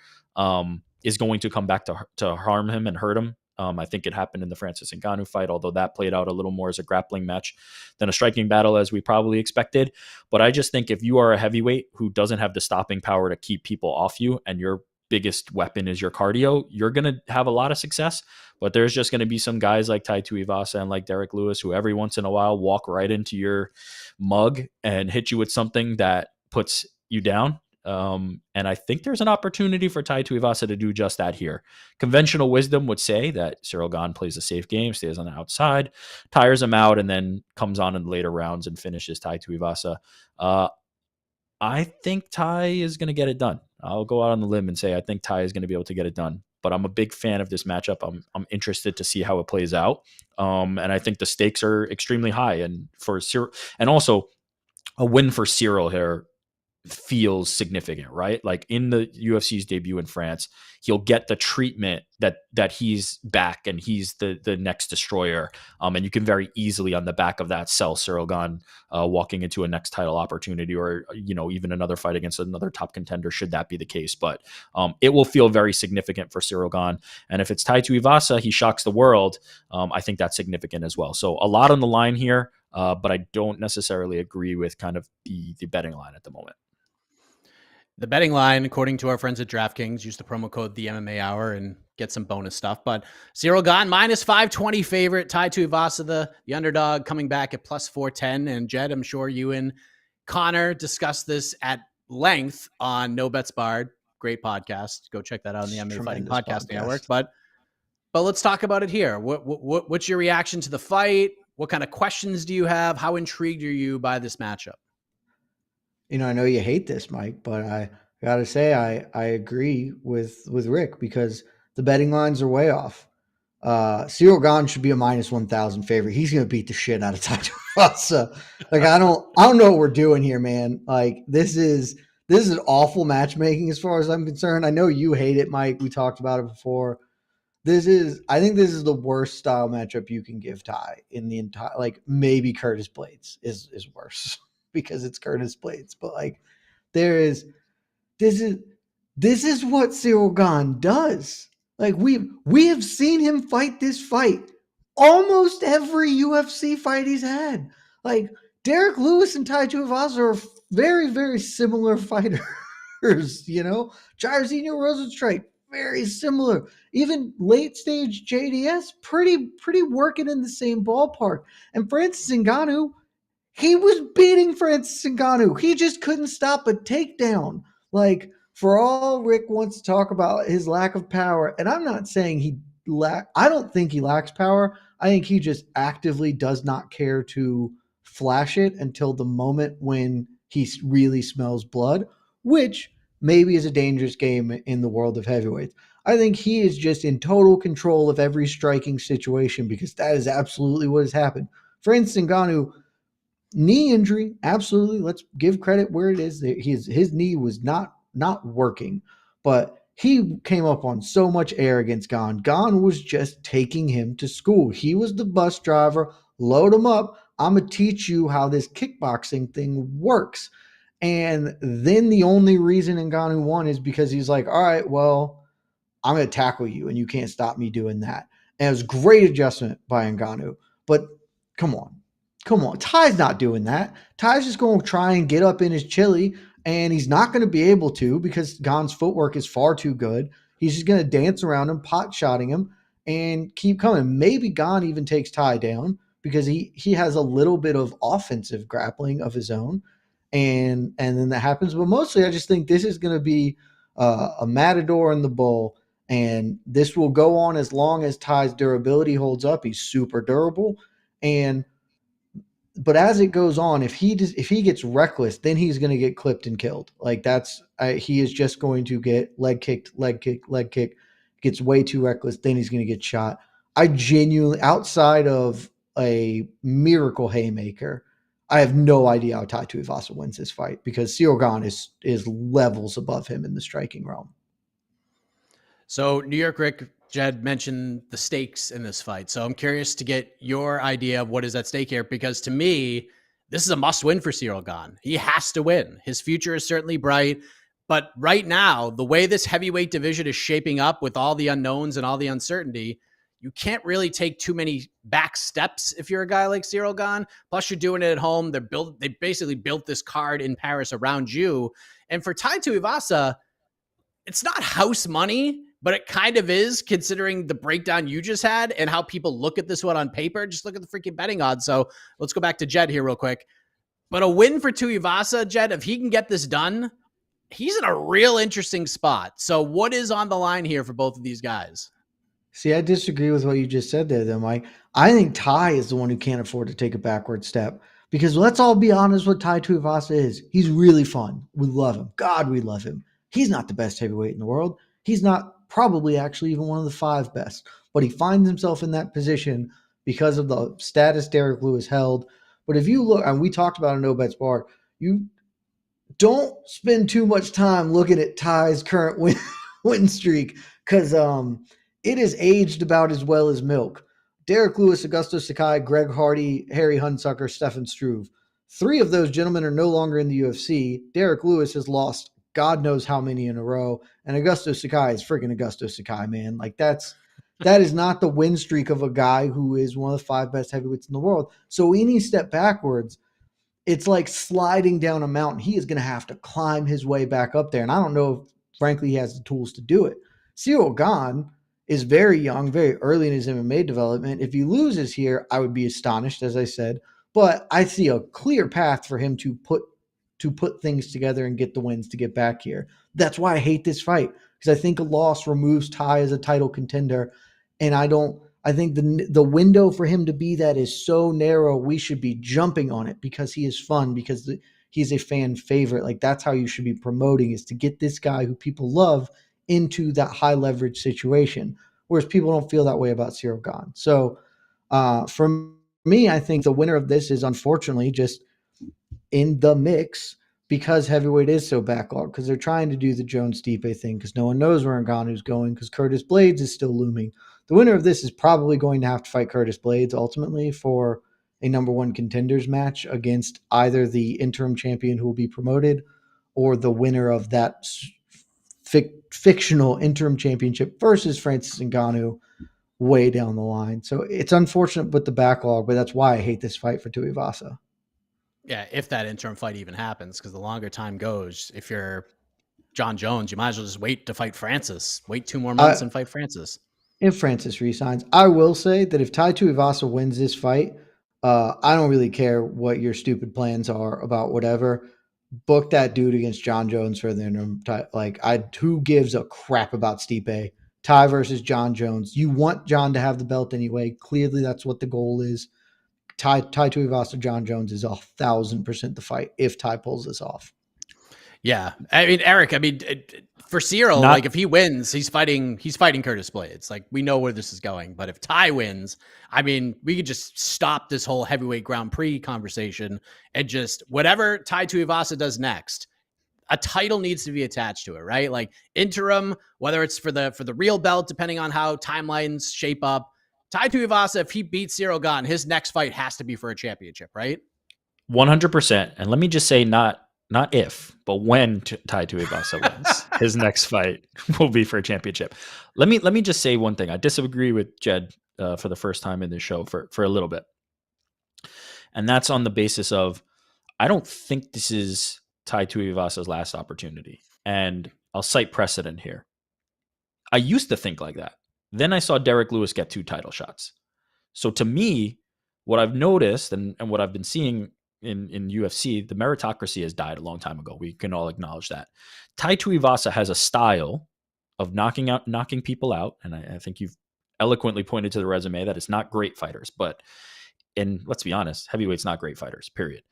is going to come back to harm him and hurt him. I think it happened in the Francis Ngannou fight, although that played out a little more as a grappling match than a striking battle as we probably expected. But I just think if you are a heavyweight who doesn't have the stopping power to keep people off you and your biggest weapon is your cardio, you're going to have a lot of success. But there's just going to be some guys like Tai Tuivasa and like Derek Lewis who every once in a while walk right into your mug and hit you with something that puts you down. And I think there's an opportunity for Tai Tuivasa to do just that here. Conventional wisdom would say that Ciryl Gane plays a safe game, stays on the outside, tires him out, and then comes on in the later rounds and finishes Tai Tuivasa. I think Tai is going to get it done. I'll go out on the limb and say I think Tai is going to be able to get it done. But I'm a big fan of this matchup. I'm interested to see how it plays out. And I think the stakes are extremely high. And for Ciryl, and also a win for Ciryl here feels significant, right? Like in the UFC's debut in France, he'll get the treatment that he's back and he's the next destroyer. And you can very easily on the back of that sell Ciryl Gane walking into a next title opportunity or, even another fight against another top contender should that be the case. But it will feel very significant for Ciryl Gane. And if it's Tai Tuivasa, he shocks the world. I think that's significant as well. So a lot on the line here, but I don't necessarily agree with kind of the betting line at the moment. The betting line, according to our friends at DraftKings, use the promo code the MMA Hour and get some bonus stuff. But Ciryl Gane minus 520 favorite. Tai Tuivasa, the underdog, coming back at plus 410. And Jed, I'm sure you and Connor discussed this at length on No Bets Barred. Great podcast. Go check that out on the MMA Fighting Podcast Network. But let's talk about it here. What's your reaction to the fight? What kind of questions do you have? How intrigued are you by this matchup? I know you hate this, Mike, but I gotta say I agree with Rick because the betting lines are way off. Ciryl Gane should be a minus 1,000 favorite. He's gonna beat the shit out of Tuivasa. Like I don't know what we're doing here, man. Like this is awful matchmaking as far as I'm concerned. I know you hate it, Mike. We talked about it before. I think this is the worst style matchup you can give Tai in the entire. Like maybe Curtis Blades is worse. Because it's Curtis Blades, but like this is what Ciryl Gane does. Like we have seen him fight this fight almost every UFC fight he's had. Like Derek Lewis and Tai Tuivasa are very, very similar fighters. Jairzinho Rosenstrike, very similar. Even late stage JDS, pretty working in the same ballpark. And Francis Ngannou, he was beating Francis Ngannou. He just couldn't stop a takedown. Like, for all Rick wants to talk about his lack of power, and I'm not saying I don't think he lacks power. I think he just actively does not care to flash it until the moment when he really smells blood, which maybe is a dangerous game in the world of heavyweights. I think he is just in total control of every striking situation because that is absolutely what has happened. Francis Ngannou, knee injury, absolutely. Let's give credit where it is. His knee was not working, but he came up on so much air against Gane. Gane was just taking him to school. He was the bus driver. Load him up. I'm going to teach you how this kickboxing thing works. And then the only reason Ngannou won is because he's like, all right, well, I'm going to tackle you, and you can't stop me doing that. And it was great adjustment by Ngannou. But come on. Tai's not doing that. Tai's just going to try and get up in his chili, and he's not going to be able to because Gane's footwork is far too good. He's just going to dance around him, pot-shotting him, and keep coming. Maybe Gane even takes Tai down because he has a little bit of offensive grappling of his own, and then that happens. But mostly I just think this is going to be a matador in the bull, and this will go on as long as Tai's durability holds up. He's super durable, but as it goes on, if he gets reckless, then he's going to get clipped and killed. Like he is just going to get leg kicked, gets way too reckless. Then he's going to get shot. I genuinely, outside of a miracle haymaker, I have no idea how Tai Tuivasa wins this fight because Ciryl Gane is levels above him in the striking realm. So New York Rick, Jed mentioned the stakes in this fight. So I'm curious to get your idea of what is at stake here, because to me, this is a must win for Ciryl Gane. He has to win. His future is certainly bright, but right now, the way this heavyweight division is shaping up with all the unknowns and all the uncertainty, you can't really take too many back steps if you're a guy like Ciryl Gane. Plus, you're doing it at home. They basically built this card in Paris around you. And for Tai Tuivasa, it's not house money, but it kind of is, considering the breakdown you just had and how people look at this one on paper. Just look at the freaking betting odds. So let's go back to Jed here real quick. But a win for Tuivasa, Jed, if he can get this done, he's in a real interesting spot. So what is on the line here for both of these guys? See, I disagree with what you just said there, though, Mike. I think Tai is the one who can't afford to take a backward step. Because let's all be honest what Tai Tuivasa is. He's really fun. We love him. God, we love him. He's not the best heavyweight in the world. He's not probably actually even one of the 5 best. But he finds himself in that position because of the status Derek Lewis held. But if you look, and we talked about a No Bets Bar, you don't spend too much time looking at Tai's current win streak because it is aged about as well as milk. Derek Lewis, Augusto Sakai, Greg Hardy, Harry Hunsucker, Stefan Struve. 3 of those gentlemen are no longer in the UFC. Derek Lewis has lost God knows how many in a row. And Augusto Sakai is freaking Augusto Sakai, man. Like that is not the win streak of a guy who is one of the 5 best heavyweights in the world. So any step backwards, it's like sliding down a mountain. He is going to have to climb his way back up there. And I don't know if, frankly, he has the tools to do it. Ciryl Gane is very young, very early in his MMA development. If he loses here, I would be astonished, as I said. But I see a clear path for him to put things together and get the wins to get back here. That's why I hate this fight, because I think a loss removes Tai as a title contender. And I think the window for him to be that is so narrow. We should be jumping on it because he is fun, because he's a fan favorite. Like, that's how you should be promoting, is to get this guy who people love into that high leverage situation. Whereas people don't feel that way about Ciryl Gane. So for me, I think the winner of this is unfortunately just in the mix, because heavyweight is so backlogged, because they're trying to do the Jones-Stipe thing, because no one knows where Ngannou's going, because Curtis Blaydes is still looming. The winner of this is probably going to have to fight Curtis Blaydes ultimately for a number one contenders match against either the interim champion who will be promoted or the winner of that fictional interim championship versus Francis Ngannou way down the line. So it's unfortunate with the backlog, but that's why I hate this fight for Tuivasa. Yeah, if that interim fight even happens, because the longer time goes, if you're John Jones, you might as well just wait to fight Francis. Wait 2 more months and fight Francis. If Francis resigns, I will say that if Tai Tuivasa wins this fight, I don't really care what your stupid plans are about whatever. Book that dude against John Jones for the interim. Like, who gives a crap about Stipe? Tai versus John Jones. You want John to have the belt anyway. Clearly, that's what the goal is. Tai Tuivasa, John Jones is 1,000% the fight if Tai pulls this off. Yeah, I mean, Eric. I mean, for Ciryl, like, if he wins, he's fighting Curtis Blaydes. Like, we know where this is going. But if Tai wins, I mean, we could just stop this whole heavyweight Grand Prix conversation and just whatever Tai Tuivasa does next, a title needs to be attached to it, right? Like, interim, whether it's for the real belt, depending on how timelines shape up. Tai Tuivasa, if he beats Ciryl Gane, his next fight has to be for a championship, right? 100%. And let me just say, not if, but when Tai Tuivasa wins, his next fight will be for a championship. Let me just say one thing. I disagree with Jed for the first time in this show for a little bit. And that's on the basis of, I don't think this is Tai Tuivasa's last opportunity. And I'll cite precedent here. I used to think like that. Then I saw Derek Lewis get 2 title shots. So to me, what I've noticed and what I've been seeing in UFC, the meritocracy has died a long time ago. We can all acknowledge that. Tai Tuivasa has a style of knocking people out. And I think you've eloquently pointed to the resume that it's not great fighters, and let's be honest, heavyweight's not great fighters, period.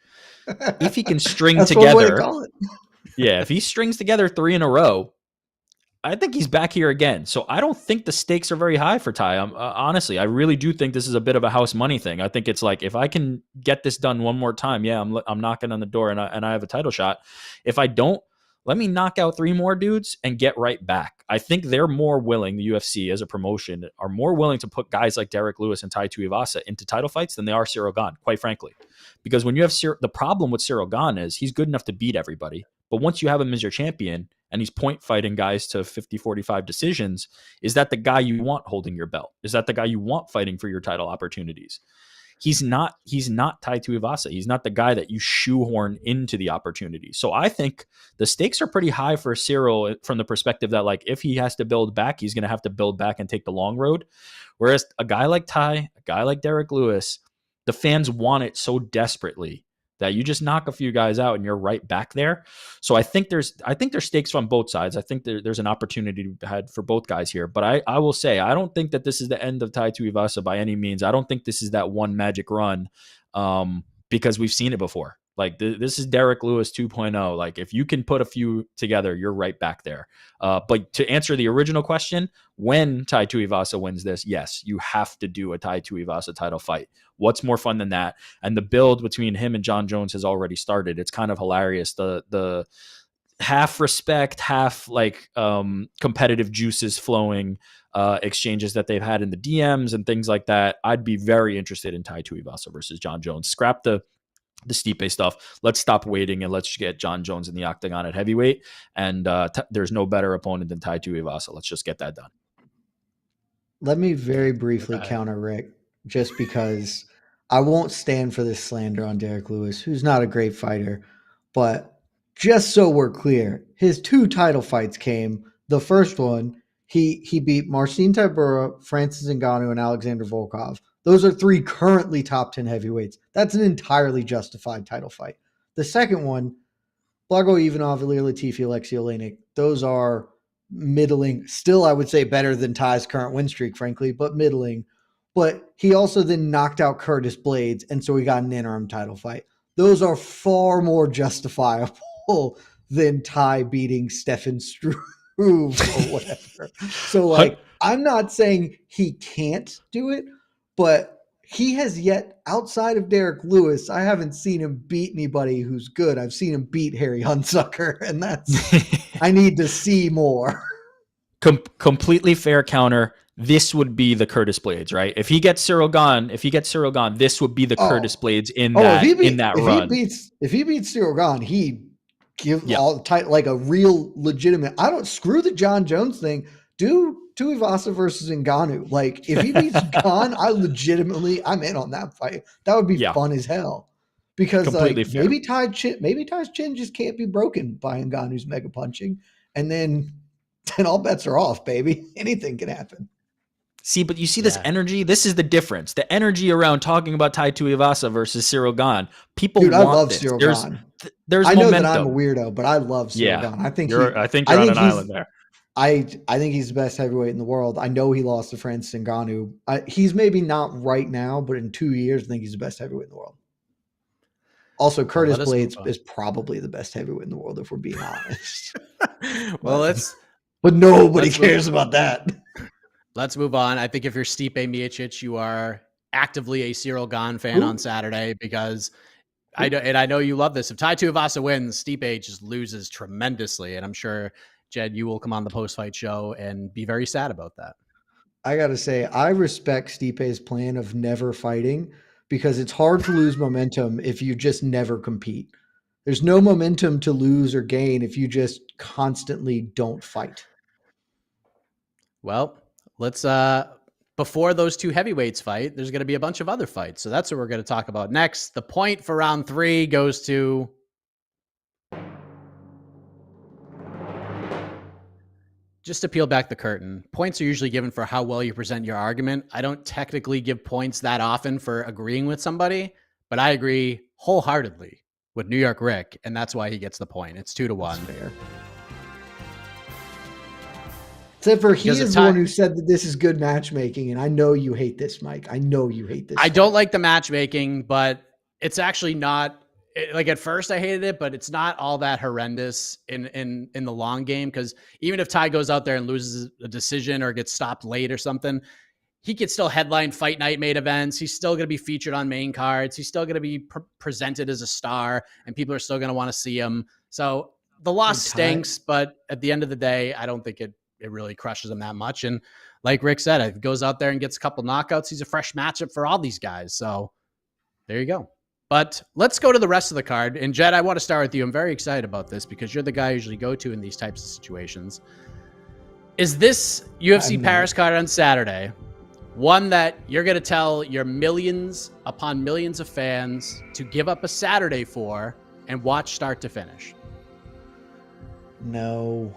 If he can string together, if he strings together 3 in a row, I think he's back here again. So I don't think the stakes are very high for Tai. Honestly, I really do think this is a bit of a house money thing. I think it's like, if I can get this done one more time, I'm knocking on the door and I have a title shot. If I don't, let me knock out 3 more dudes and get right back. I think they're more willing, the UFC as a promotion, are more willing to put guys like Derek Lewis and Tai Tuivasa into title fights than they are Ciryl Gane, quite frankly. Because when you have the problem with Ciryl Gane is he's good enough to beat everybody. But once you have him as your champion and he's point fighting guys to 50-45 decisions, is that the guy you want holding your belt? Is that the guy you want fighting for your title opportunities? He's not Tai Tuivasa. He's not the guy that you shoehorn into the opportunity. So I think the stakes are pretty high for Ciryl from the perspective that, like, if he has to build back, he's going to have to build back and take the long road. Whereas a guy like Tai, a guy like Derek Lewis, the fans want it so desperately that you just knock a few guys out and you're right back there. So I think there's stakes on both sides. I think there's an opportunity to be had for both guys here. But I will say, I don't think that this is the end of Tai Tuivasa by any means. I don't think this is that one magic run, because we've seen it before. Like, this is Derek Lewis 2.0. Like, if you can put a few together, you're right back there. But to answer the original question, when Tai Tuivasa wins this, yes, you have to do a Tai Tuivasa title fight. What's more fun than that? And the build between him and John Jones has already started. It's kind of hilarious. The half respect, half like competitive juices flowing exchanges that they've had in the DMs and things like that. I'd be very interested in Tai Tuivasa versus John Jones. Scrap the Stipe stuff. Let's stop waiting and let's get John Jones in the octagon at heavyweight. And there's no better opponent than Tai Tuivasa. Let's just get that done. Let me very briefly counter Rick, just because I won't stand for this slander on Derek Lewis, who's not a great fighter. But just so we're clear, his 2 title fights came. The first one, he beat Marcin Tybura, Francis Ngannou, and Alexander Volkov. Those are 3 currently top 10 heavyweights. That's an entirely justified title fight. The second one, Blago Ivanov, Ilir Latifi, Alexei Oleinik. Those are middling. Still, I would say better than Ty's current win streak, frankly, but middling. But he also then knocked out Curtis Blades, and so he got an interim title fight. Those are far more justifiable than Ty beating Stefan Struve or whatever. So, like, I'm not saying he can't do it, but he has yet, outside of Derek Lewis, I haven't seen him beat anybody who's good. I've seen him beat Harry Hunsucker, and that's I need to see more. Completely fair counter. This would be the Curtis Blades, right? If he gets Ciryl Gane, this would be the Curtis Blades in that run. If he beats Ciryl Gane, he give all tight like a real legitimate. I don't screw the John Jones thing. Do Tuivasa versus Ngannou. Like, if he beats Gane, I'm in on that fight. That would be fun as hell. Because maybe Ty's chin just can't be broken by Ngannou's mega punching, and then all bets are off, baby. Anything can happen. See, but you see this energy? This is the difference. The energy around talking about Tai Tuivasa versus Ciryl Gane. People want I love this. Ciryl Gane. There's I know momentum. that I'm a weirdo, but I love Ciryl Gane. I think you're on an island there. I think he's the best heavyweight in the world. I know he lost to Francis Ngannou. He's maybe not right now, but in 2 years, I think he's the best heavyweight in the world. Also, Curtis Blades is probably the best heavyweight in the world, if we're being honest. But nobody cares about that. Let's move on. I think if you're Stipe Miocic, you are actively a Ciryl Gane fan on Saturday, because I know you love this. If Tai Tuivasa wins, Stipe just loses tremendously, and I'm sure, Jed, you will come on the post-fight show and be very sad about that. I got to say, I respect Stipe's plan of never fighting, because it's hard to lose momentum if you just never compete. There's no momentum to lose or gain if you just constantly don't fight. Well, let's before those 2 heavyweights fight, there's going to be a bunch of other fights. So that's what we're going to talk about next. The point for round 3 goes to just to peel back the curtain. Points are usually given for how well you present your argument. I don't technically give points that often for agreeing with somebody, but I agree wholeheartedly with New York Rick, and that's why he gets the point. It's 2-1. Fair. Except for he is the one who said that this is good matchmaking, and I know you hate this, Mike. I know you hate this. I don't like the matchmaking, but it's actually not like, at first I hated it, but it's not all that horrendous in the long game, because even if Ty goes out there and loses a decision or gets stopped late or something, he could still headline fight night main events. He's still going to be featured on main cards. He's still going to be presented as a star, and people are still going to want to see him. So the loss stinks, but at the end of the day, I don't think it really crushes him that much. And like Rick said, if he goes out there and gets a couple knockouts, he's a fresh matchup for all these guys. So there you go. But let's go to the rest of the card. And Jed, I want to start with you. I'm very excited about this because you're the guy I usually go to in these types of situations. Is this UFC Paris card on Saturday one that you're going to tell your millions upon millions of fans to give up a Saturday for and watch start to finish? No.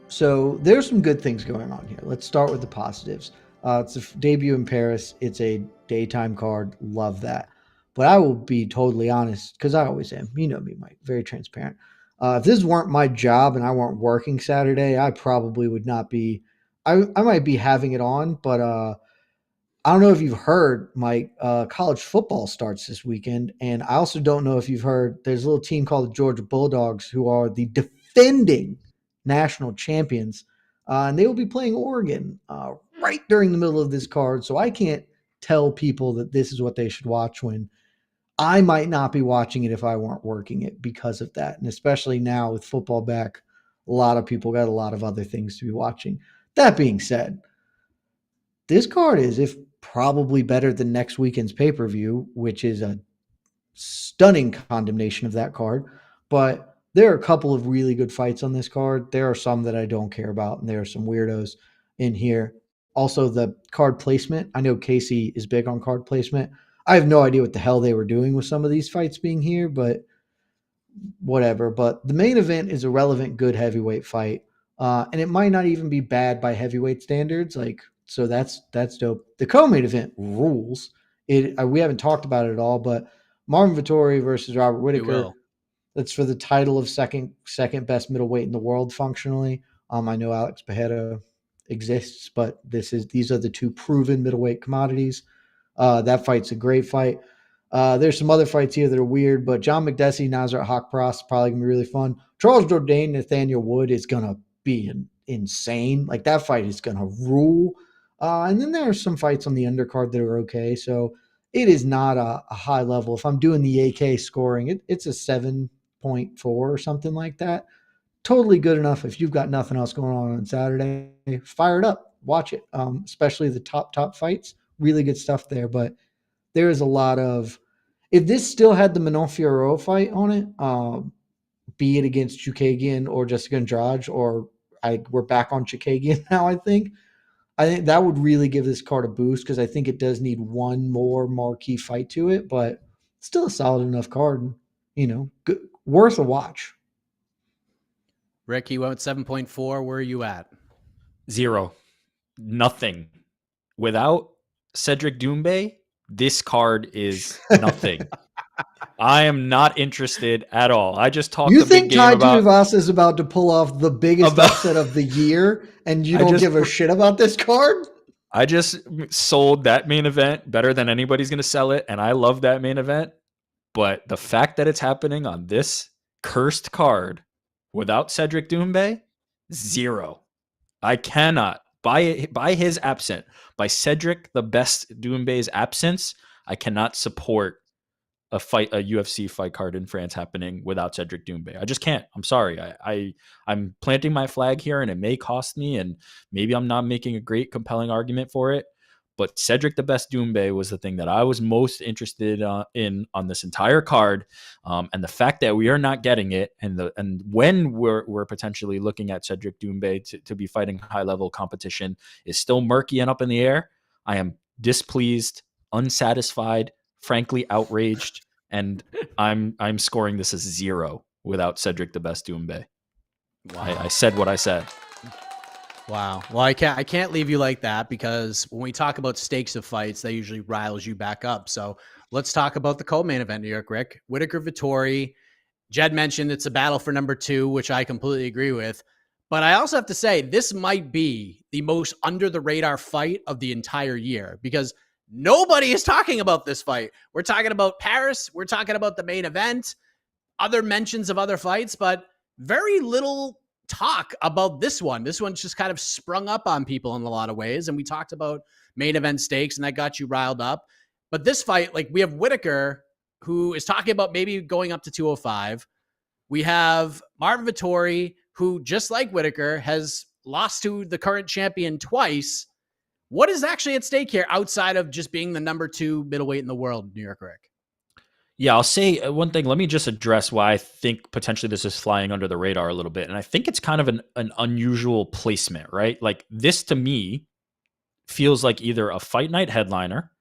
So there's some good things going on here. Let's start with the positives. It's a debut in Paris. It's a daytime card. Love that. But I will be totally honest, because I always am. You know me, Mike. Very transparent. If this weren't my job and I weren't working Saturday, I probably would not be. I might be having it on, but I don't know if you've heard, Mike, college football starts this weekend. And I also don't know if you've heard, there's a little team called the Georgia Bulldogs who are the defending national champions. And they will be playing Oregon right during the middle of this card. So I can't tell people that this is what they should watch when I might not be watching it if I weren't working it because of that. And especially now with football back, a lot of people got a lot of other things to be watching. That being said, this card is probably better than next weekend's pay-per-view, which is a stunning condemnation of that card. But there are a couple of really good fights on this card. There are some that I don't care about, and there are some weirdos in here. Also, the card placement. I know Casey is big on card placement. I have no idea what the hell they were doing with some of these fights being here, but whatever. But the main event is a relevant, good heavyweight fight. And it might not even be bad by heavyweight standards. So that's dope. The co-main event rules. We haven't talked about it at all, but Marvin Vettori versus Robert Whittaker. That's for the title of second best middleweight in the world functionally. I know Alex Pereira exists, but these are the two proven middleweight commodities. That fight's a great fight. There's some other fights here that are weird, but John McDessie, Nasrat Haqparast is probably going to be really fun. Charles Jourdain, Nathaniel Wood is going to be insane. Like, that fight is going to rule. And then there are some fights on the undercard that are okay. So it is not a high level. If I'm doing the AK scoring, it's a 7.4 or something like that. Totally good enough if you've got nothing else going on Saturday. Fire it up. Watch it, especially the top fights. Really good stuff there, but there is a lot of, if this still had the Manon Fiorot fight on it, be it against Chukagian or Jessica Andrade, we're back on Chukagian now, I think that would really give this card a boost, because I think it does need one more marquee fight to it, but still a solid enough card, good, worth a watch. Rick, you went with 7.4. Where are you at? 0. Nothing. Without Cedric Doumbé, this card is nothing. I am not interested at all. I just talked. You think Tai Tuivasa is about to pull off the biggest upset of the year, and you don't give a shit about this card? I just sold that main event better than anybody's going to sell it, and I love that main event. But the fact that it's happening on this cursed card without Cedric Doumbé, 0. I cannot. By his absence, by Cedric the Best Doumbé's absence, I cannot support a UFC fight card in France happening without Cedric Doumbé. I just can't. I'm sorry. I'm planting my flag here, and it may cost me, and maybe I'm not making a great compelling argument for it. But Cedric the Best Doumbé was the thing that I was most interested in on this entire card, and the fact that we are not getting it, and when we're potentially looking at Cedric Doumbé to be fighting high level competition is still murky and up in the air. I am displeased, unsatisfied, frankly outraged, and I'm scoring this as 0 without Cedric the Best Doumbé. Wow. I said what I said. Wow. Well, I can't leave you like that, because when we talk about stakes of fights, that usually riles you back up. So let's talk about the co-main event, New York, Rick. Whittaker Vettori. Jed mentioned it's a battle for number 2, which I completely agree with. But I also have to say, this might be the most under the radar fight of the entire year, because nobody is talking about this fight. We're talking about Paris. We're talking about the main event, other mentions of other fights, but very little talk about this one. This one's just kind of sprung up on people in a lot of ways. And we talked about main event stakes, and that got you riled up. But this fight, like, we have Whittaker, who is talking about maybe going up to 205. We have Marvin Vettori, who, just like Whittaker, has lost to the current champion twice. What is actually at stake here outside of just being the number 2 middleweight in the world, New York, Rick? Yeah, I'll say one thing. Let me just address why I think potentially this is flying under the radar a little bit. And I think it's kind of an unusual placement, right? Like, this to me feels like either a fight night headliner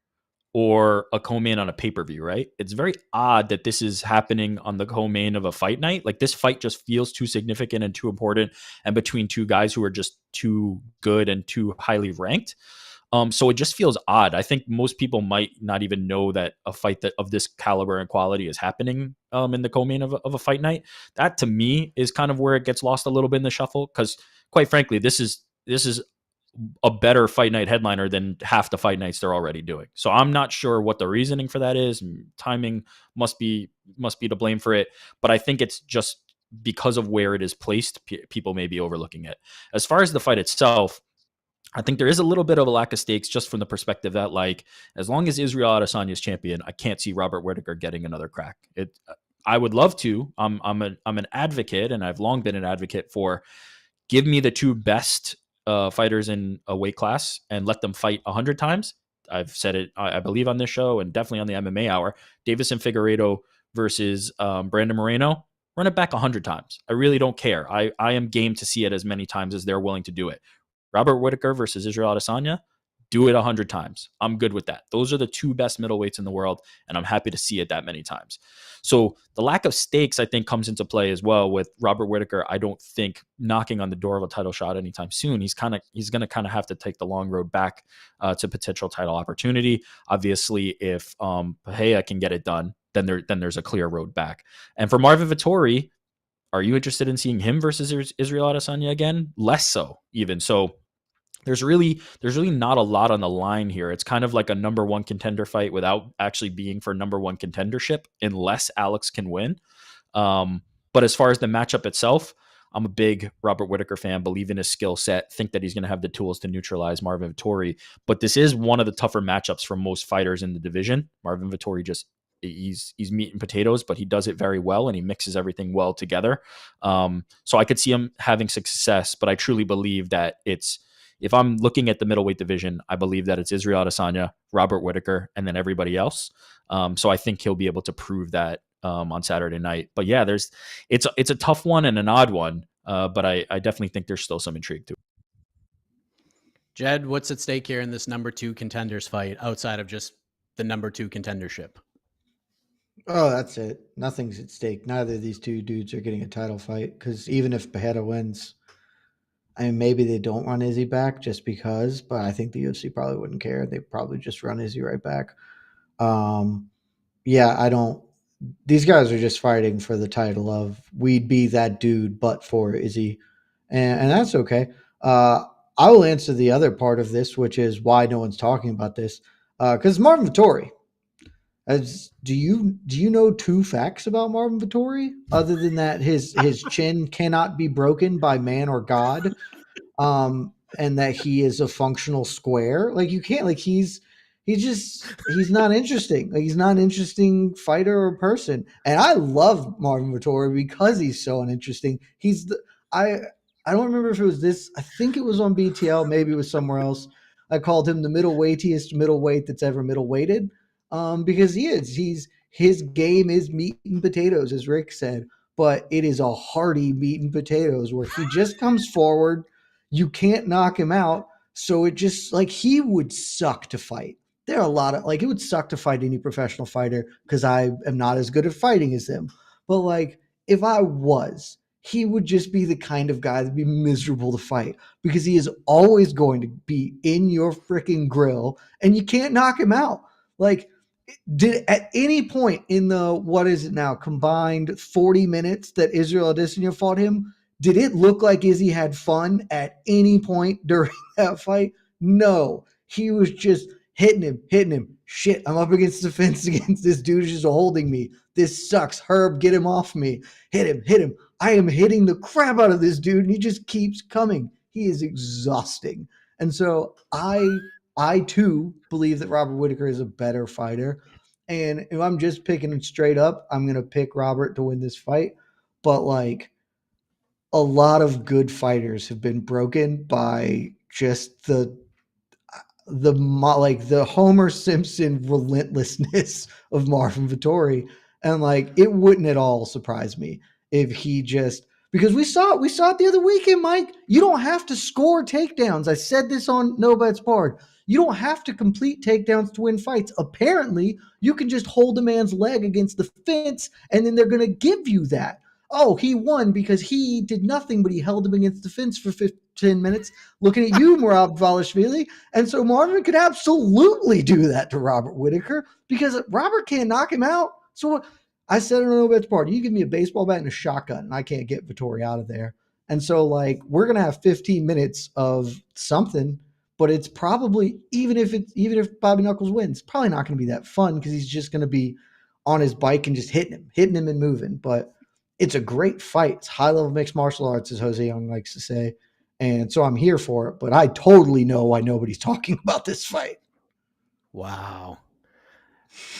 or a co-main on a pay-per-view, right? It's very odd that this is happening on the co-main of a fight night. Like, this fight just feels too significant and too important, and between two guys who are just too good and too highly ranked. So it just feels odd. I think most people might not even know that a fight that of this caliber and quality is happening in the co-main of a fight night. That, to me, is kind of where it gets lost a little bit in the shuffle, because quite frankly, this is a better fight night headliner than half the fight nights they're already doing. So I'm not sure what the reasoning for that is. Timing must be to blame for it, but I think it's just because of where it is placed, people may be overlooking it. As far as the fight itself, I think there is a little bit of a lack of stakes, just from the perspective that, like, as long as Israel Adesanya is champion, I can't see Robert Whittaker getting another crack. I would love to. I'm an advocate, and I've long been an advocate for, give me the 2 best fighters in a weight class and let them fight 100 times. I've said it, I believe, on this show and definitely on the MMA Hour. Davis and Figueiredo versus Brandon Moreno. Run it back 100 times. I really don't care. I am game to see it as many times as they're willing to do it. Robert Whittaker versus Israel Adesanya, Do it 100 times. I'm good with that. Those are the 2 best middleweights in the world, and I'm happy to see it that many times. So the lack of stakes, I think, comes into play as well with Robert Whittaker. I don't think knocking on the door of a title shot anytime soon. He's going to kind of have to take the long road back to potential title opportunity. Obviously, if Pereira can get it done, then there's a clear road back. And for Marvin Vettori, are you interested in seeing him versus Israel Adesanya again? Less so, even. So there's really not a lot on the line here. It's kind of like a number 1 contender fight without actually being for number 1 contendership, unless Alex can win. But as far as the matchup itself, I'm a big Robert Whittaker fan, believe in his skill set, think that he's going to have the tools to neutralize Marvin Vettori. But this is one of the tougher matchups for most fighters in the division. Marvin Vettori he's meat and potatoes, but he does it very well, and he mixes everything well together. So I could see him having success, but I truly believe that if I'm looking at the middleweight division, I believe that it's Israel Adesanya, Robert Whittaker, and then everybody else. So I think he'll be able to prove that on Saturday night. But yeah, it's a tough one and an odd one, but I definitely think there's still some intrigue to it. Jed, what's at stake here in this number 2 contenders fight outside of just the number 2 contendership? Oh, that's it. Nothing's at stake. Neither of these 2 dudes are getting a title fight, because even if Pereira wins, I mean, maybe they don't run Izzy back just because, but I think the UFC probably wouldn't care. They'd probably just run Izzy right back. These guys are just fighting for the title of we'd be that dude, but for Izzy. And that's okay. I will answer the other part of this, which is why no one's talking about this. Because Marvin Vettori. Do you know 2 facts about Marvin Vettori other than that his chin cannot be broken by man or God, and that he is a functional square? Like, you can't, like, he's not interesting. Like, he's not an interesting fighter or person. And I love Marvin Vettori because he's so uninteresting. I don't remember if it was this. I think it was on BTL. Maybe it was somewhere else. I called him the middleweightiest middleweight that's ever middleweighted. Because his game is meat and potatoes, as Rick said, but it is a hearty meat and potatoes where he just comes forward. You can't knock him out. So it just, like, he would suck to fight. There are a lot of, like, it would suck to fight any professional fighter because I am not as good at fighting as them. But, like, if I was, he would just be the kind of guy that'd be miserable to fight because he is always going to be in your freaking grill and you can't knock him out. Like, did at any point in the, what is it now, combined 40 minutes that Israel Adesanya fought him, did it look like Izzy had fun at any point during that fight? No. He was just hitting him. Shit, I'm up against the fence against this dude who's just holding me. This sucks. Herb, get him off me. Hit him. I am hitting the crap out of this dude, and he just keeps coming. He is exhausting. And so I too believe that Robert Whittaker is a better fighter. And if I'm just picking it straight up, I'm going to pick Robert to win this fight. But, like, a lot of good fighters have been broken by just the Homer Simpson relentlessness of Marvin Vettori. And, like, it wouldn't at all surprise me if he just, because we saw it the other weekend, Mike. You don't have to score takedowns. I said this on No Bets Barred. You don't have to complete takedowns to win fights. Apparently, you can just hold a man's leg against the fence, and then they're going to give you that. Oh, he won because he did nothing, but he held him against the fence for 15 minutes. Looking at you, Merab Valashvili. And so Marvin could absolutely do that to Robert Whittaker because Robert can't knock him out. So I said on No Bets Barred, you give me a baseball bat and a shotgun, and I can't get Vettori out of there. And so, like, we're going to have 15 minutes of something. But it's probably, even if Bobby Knuckles wins, probably not going to be that fun because he's just going to be on his bike and just hitting him and moving. But it's a great fight. It's high-level mixed martial arts, as Jose Young likes to say. And so I'm here for it. But I totally know why nobody's talking about this fight. Wow.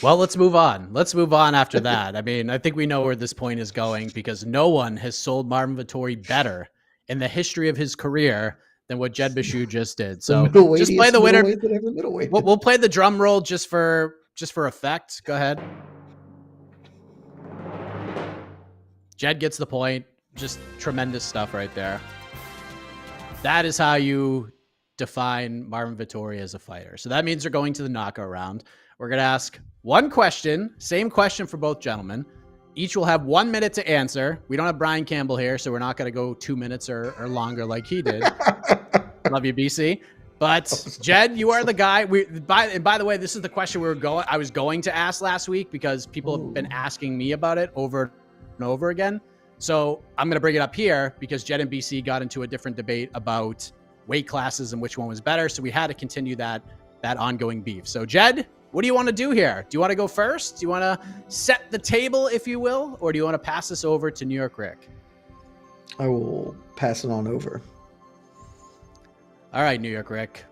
Well, let's move on. Let's move on after that. I mean, I think we know where this point is going because no one has sold Marvin Vettori better in the history of his career than what Jed Meshew just did. So just play the winner. We'll play the drum roll just for effect. Go ahead. Jed gets the point. Just tremendous stuff right there. That is how you define Marvin Vettori as a fighter. So that means they're going to the knockout round. We're going to ask one question, same question for both gentlemen. Each will have 1 minute to answer. We don't have Brian Campbell here, so we're not going to go 2 minutes or longer like he did. Love you, BC. But Jed, you are the guy. By the way, this is the question I was going to ask last week because people have been asking me about it over and over again. So I'm going to bring it up here because Jed and BC got into a different debate about weight classes and which one was better. So we had to continue that ongoing beef. So Jed, what do you want to do here? Do you want to go first? Do you want to set the table, if you will, or do you want to pass this over to New York Rick? I will pass it on over. All right, New York Rick.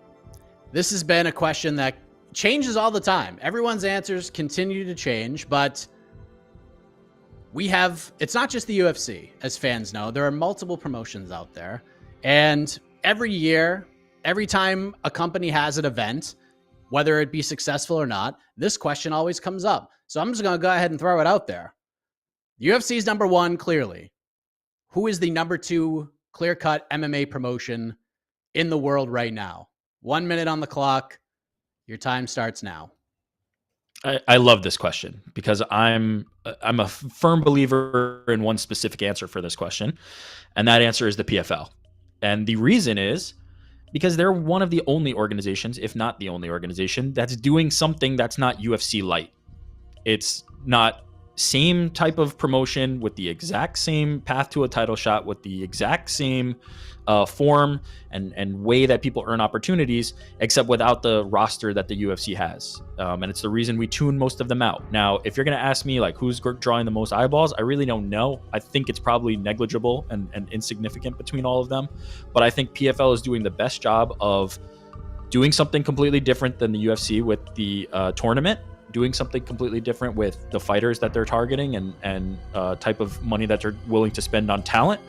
This has been a question that changes all the time. Everyone's answers continue to change, but it's not just the UFC, as fans know. There are multiple promotions out there. And every year, every time a company has an event, whether it be successful or not, this question always comes up. So I'm just going to go ahead and throw it out there. UFC's number one, clearly. Who is the number two clear-cut MMA promotion in the world right now? 1 minute on the clock. Your time starts now. I love this question because I'm a firm believer in one specific answer for this question, and that answer is the PFL. And the reason is because they're one of the only organizations, if not the only organization, that's doing something that's not UFC light. It's not same type of promotion with the exact same path to a title shot, with the exact same form and way that people earn opportunities, except without the roster that the UFC has. And it's the reason we tune most of them out. Now, if you're going to ask me like who's drawing the most eyeballs, I really don't know. I think it's probably negligible and insignificant between all of them. But I think PFL is doing the best job of doing something completely different than the UFC with the tournament, doing something completely different with the fighters that they're targeting and type of money that they're willing to spend on talent.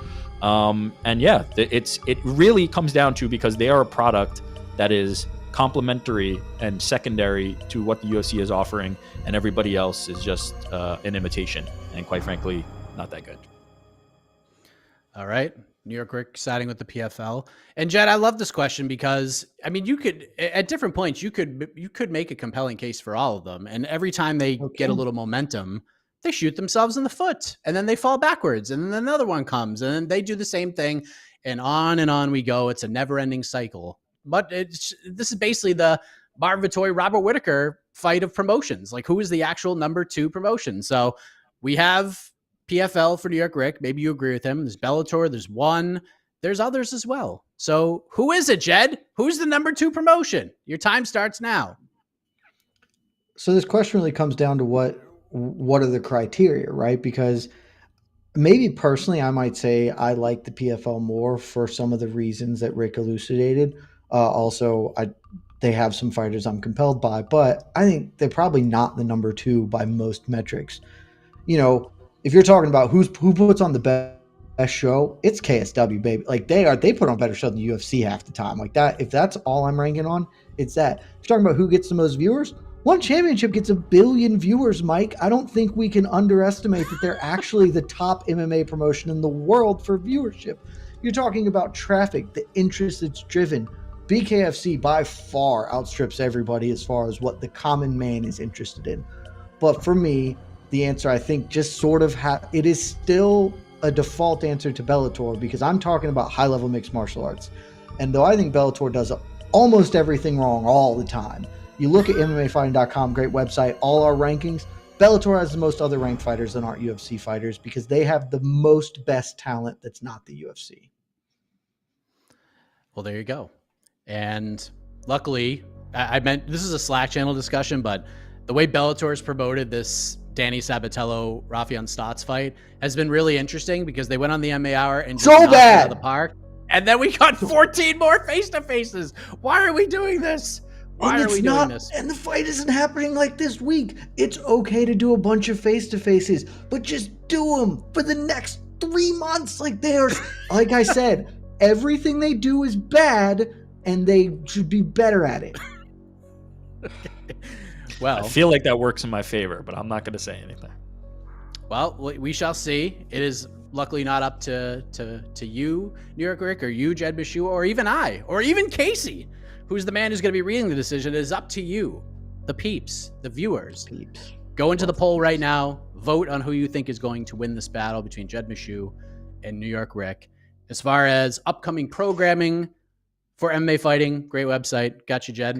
And yeah, it really comes down to, because they are a product that is complementary and secondary to what the UFC is offering, and everybody else is just an imitation, and quite frankly, not that good. All right. New York Rick siding with the PFL. And Jed, I love this question because, I mean, you could, at different points, you could make a compelling case for all of them. And every time they get a little momentum, they shoot themselves in the foot and then they fall backwards and then another one comes and then they do the same thing and on we go. It's a never ending cycle. But this is basically the Marvin Vettori, Robert Whittaker fight of promotions. Like, who is the actual number two promotion? So we have PFL for New York Rick. Maybe you agree with him. There's Bellator. There's ONE. There's others as well. So who is it, Jed? Who's the number two promotion? Your time starts now. So this question really comes down to what are the criteria, right? Because maybe personally, I might say I like the PFL more for some of the reasons that Rick elucidated. Also, they have some fighters I'm compelled by, but I think they're probably not the number two by most metrics. You know, if you're talking about who puts on the best show, it's KSW, baby. Like they put on a better show than UFC half the time. Like that, if that's all I'm ranking on, it's that. If you're talking about who gets the most viewers, ONE Championship gets 1 billion viewers, Mike. I don't think we can underestimate that they're actually the top MMA promotion in the world for viewership. You're talking about traffic, the interest it's driven. BKFC by far outstrips everybody as far as what the common man is interested in. But for me, the answer, I think, just sort of it is still a default answer to Bellator, because I'm talking about high-level mixed martial arts. And though I think Bellator does almost everything wrong all the time, you look at MMAfighting.com, great website, all our rankings, Bellator has the most other ranked fighters than aren't UFC fighters because they have the most best talent that's not the UFC. Well, there you go. And luckily, I meant this is a Slack channel discussion, but the way Bellator has promoted this Danny Sabatello, Rafion Stotts fight has been really interesting because they went on the MMA Hour and just knocked it out of the park. And then we got 14 more face-to-faces. Why are we doing this? Why are we doing this? And the fight isn't happening like this week. It's okay to do a bunch of face-to-faces, but just do them for the next 3 months. Like like I said, everything they do is bad, and they should be better at it. Well, I feel like that works in my favor, but I'm not going to say anything. Well, we shall see. It is luckily not up to you, New York Rick, or you, Jed Meshew, or even I, or even Casey, who's the man who's going to be reading the decision. It is up to you, the peeps, the viewers. Go into the poll right now. Vote on who you think is going to win this battle between Jed Meshew and New York Rick. As far as upcoming programming for MMA fighting, great website. Got you, Jed.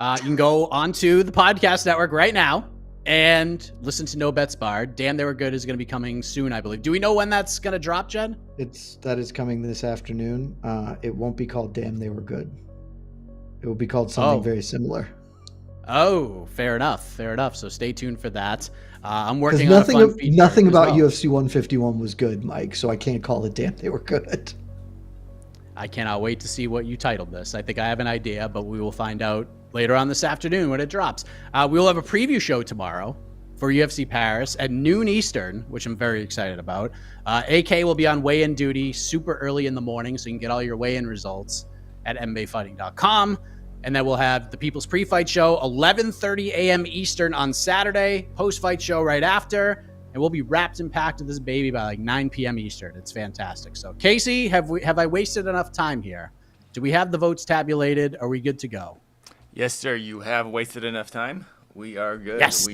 You can go onto the podcast network right now and listen to No Bets Barred. Damn, They Were Good is going to be coming soon, I believe. Do we know when that's going to drop, Jed? That is coming this afternoon. It won't be called Damn, They Were Good. It will be called something very similar. Oh, fair enough. Fair enough. So stay tuned for that. I'm working on nothing about UFC 151 was good, Mike. So I can't call it Damn, They Were Good. I cannot wait to see what you titled this. I think I have an idea, but we will find out later on this afternoon when it drops. We will have a preview show tomorrow for UFC Paris at noon Eastern, which I'm very excited about. AK will be on weigh-in duty super early in the morning, so you can get all your weigh-in results at MMAfighting.com. And then we'll have the People's Pre-Fight Show, 11:30 a.m. Eastern on Saturday, post-fight show right after, and we'll be wrapped and packed with this baby by like 9 p.m. Eastern. It's fantastic. So, Casey, have I wasted enough time here? Do we have the votes tabulated? Are we good to go? Yes, sir. You have wasted enough time. We are good. Yes.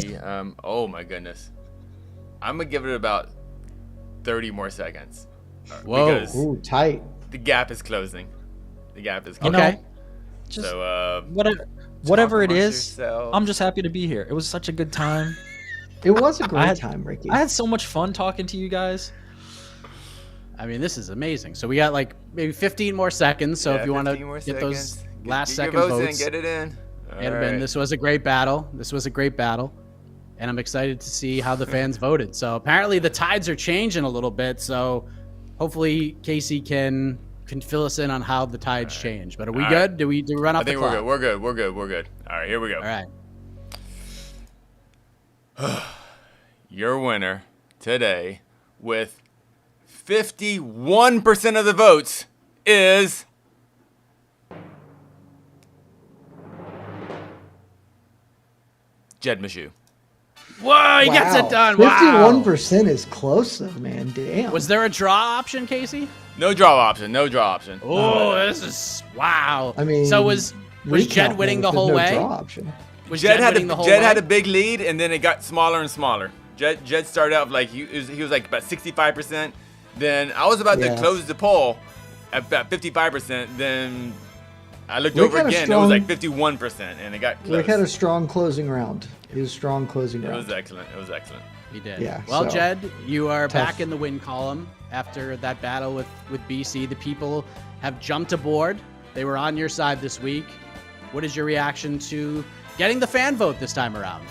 Oh my goodness. I'm gonna give it about 30 more seconds. Whoa. Ooh, tight. The gap is closing. Okay. Just So, whatever it amongst is, yourselves. I'm just happy to be here. It was such a good time. It was a great time, Ricky. I had so much fun talking to you guys. I mean, this is amazing. So we got like maybe 15 more seconds. So if you want to get those last second votes, get it in. Get them in. This was a great battle. And I'm excited to see how the fans voted. So apparently the tides are changing a little bit. So hopefully Casey can fill us in on how the tides change. But are we good? Do we run off the clock? I think we're good. All right, here we go. All right. Your winner today with 51% of the votes is Jed Meshew. Whoa, he gets it done. Wow. 51% is close, though, man. Damn. Was there a draw option, Casey? No draw option. Oh, this is wow. I mean, so was Jed winning the whole way? Draw option. Was Jed winning the whole Jed way? had a big lead, and then it got smaller and smaller. Jed started out like he was like about 65%. Then I was about to close the poll at about 55%. Then I looked over again. It was like 51%, and it got close. Rick had a strong closing round. It was a strong closing round. It was excellent. He did. Yeah, well, so, Jed, you are tough. back in the win column after that battle with BC. The people have jumped aboard. They were on your side this week. What is your reaction to getting the fan vote this time around?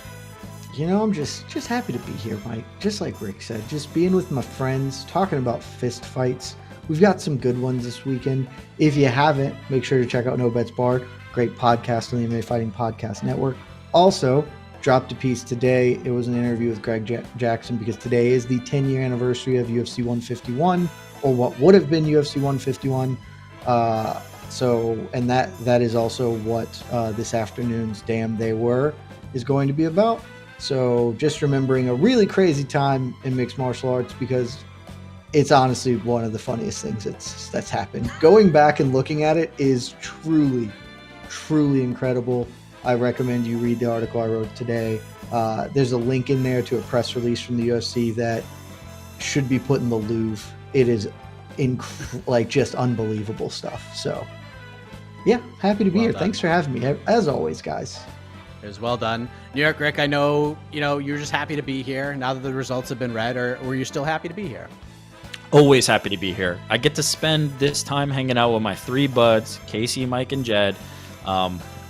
You know, I'm just happy to be here, Mike. Just like Rick said, just being with my friends, talking about fist fights. We've got some good ones this weekend. If you haven't, make sure to check out No Bets Barred. Great podcast on the MMA Fighting Podcast Network. Also, dropped a piece today. It was an interview with Greg Jackson because today is the 10-year anniversary of UFC 151, or what would have been UFC 151. And that is also what this afternoon's Damn They Were is going to be about. So just remembering a really crazy time in mixed martial arts, because it's honestly one of the funniest things that's happened. Going back and looking at it is truly, truly incredible. I recommend you read the article I wrote today. There's a link in there to a press release from the UFC that should be put in the Louvre. It is just unbelievable stuff. So yeah, happy to be here. Done. Thanks for having me, as always, guys. It was well done. New York Rick, I know, you're just happy to be here now that the results have been read, or were you still happy to be here? Always happy to be here. I get to spend this time hanging out with my three buds, Casey, Mike, and Jed.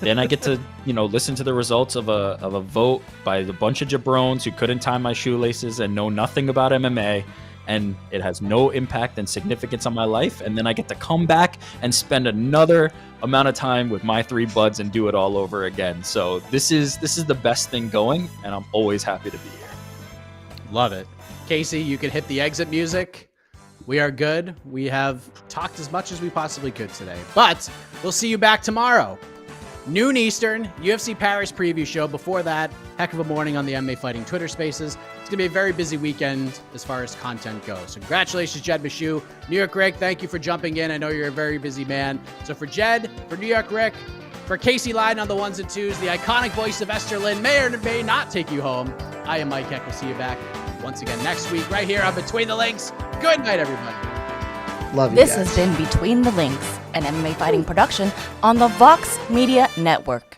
Then I get to, listen to the results of a vote by a bunch of jabrones who couldn't tie my shoelaces and know nothing about MMA, and it has no impact and significance on my life. And then I get to come back and spend another amount of time with my three buds and do it all over again. So this is the best thing going, and I'm always happy to be here. Love it. Casey, you can hit the exit music. We are good. We have talked as much as we possibly could today, but we'll see you back tomorrow. Noon Eastern, UFC Paris preview show. Before that, heck of a morning on the MMA Fighting Twitter Spaces. It's going to be a very busy weekend as far as content goes. So congratulations, Jed Meshew. New York Rick, thank you for jumping in. I know you're a very busy man. So for Jed, for New York Rick, for Casey Lyden on the ones and twos, the iconic voice of Esther Lynn may or may not take you home. I am Mike Heck. We'll see you back once again next week right here on Between the Links. Good night, everybody. Love you This guys. has been Between the Links, an MMA fighting production on the Vox Media Network.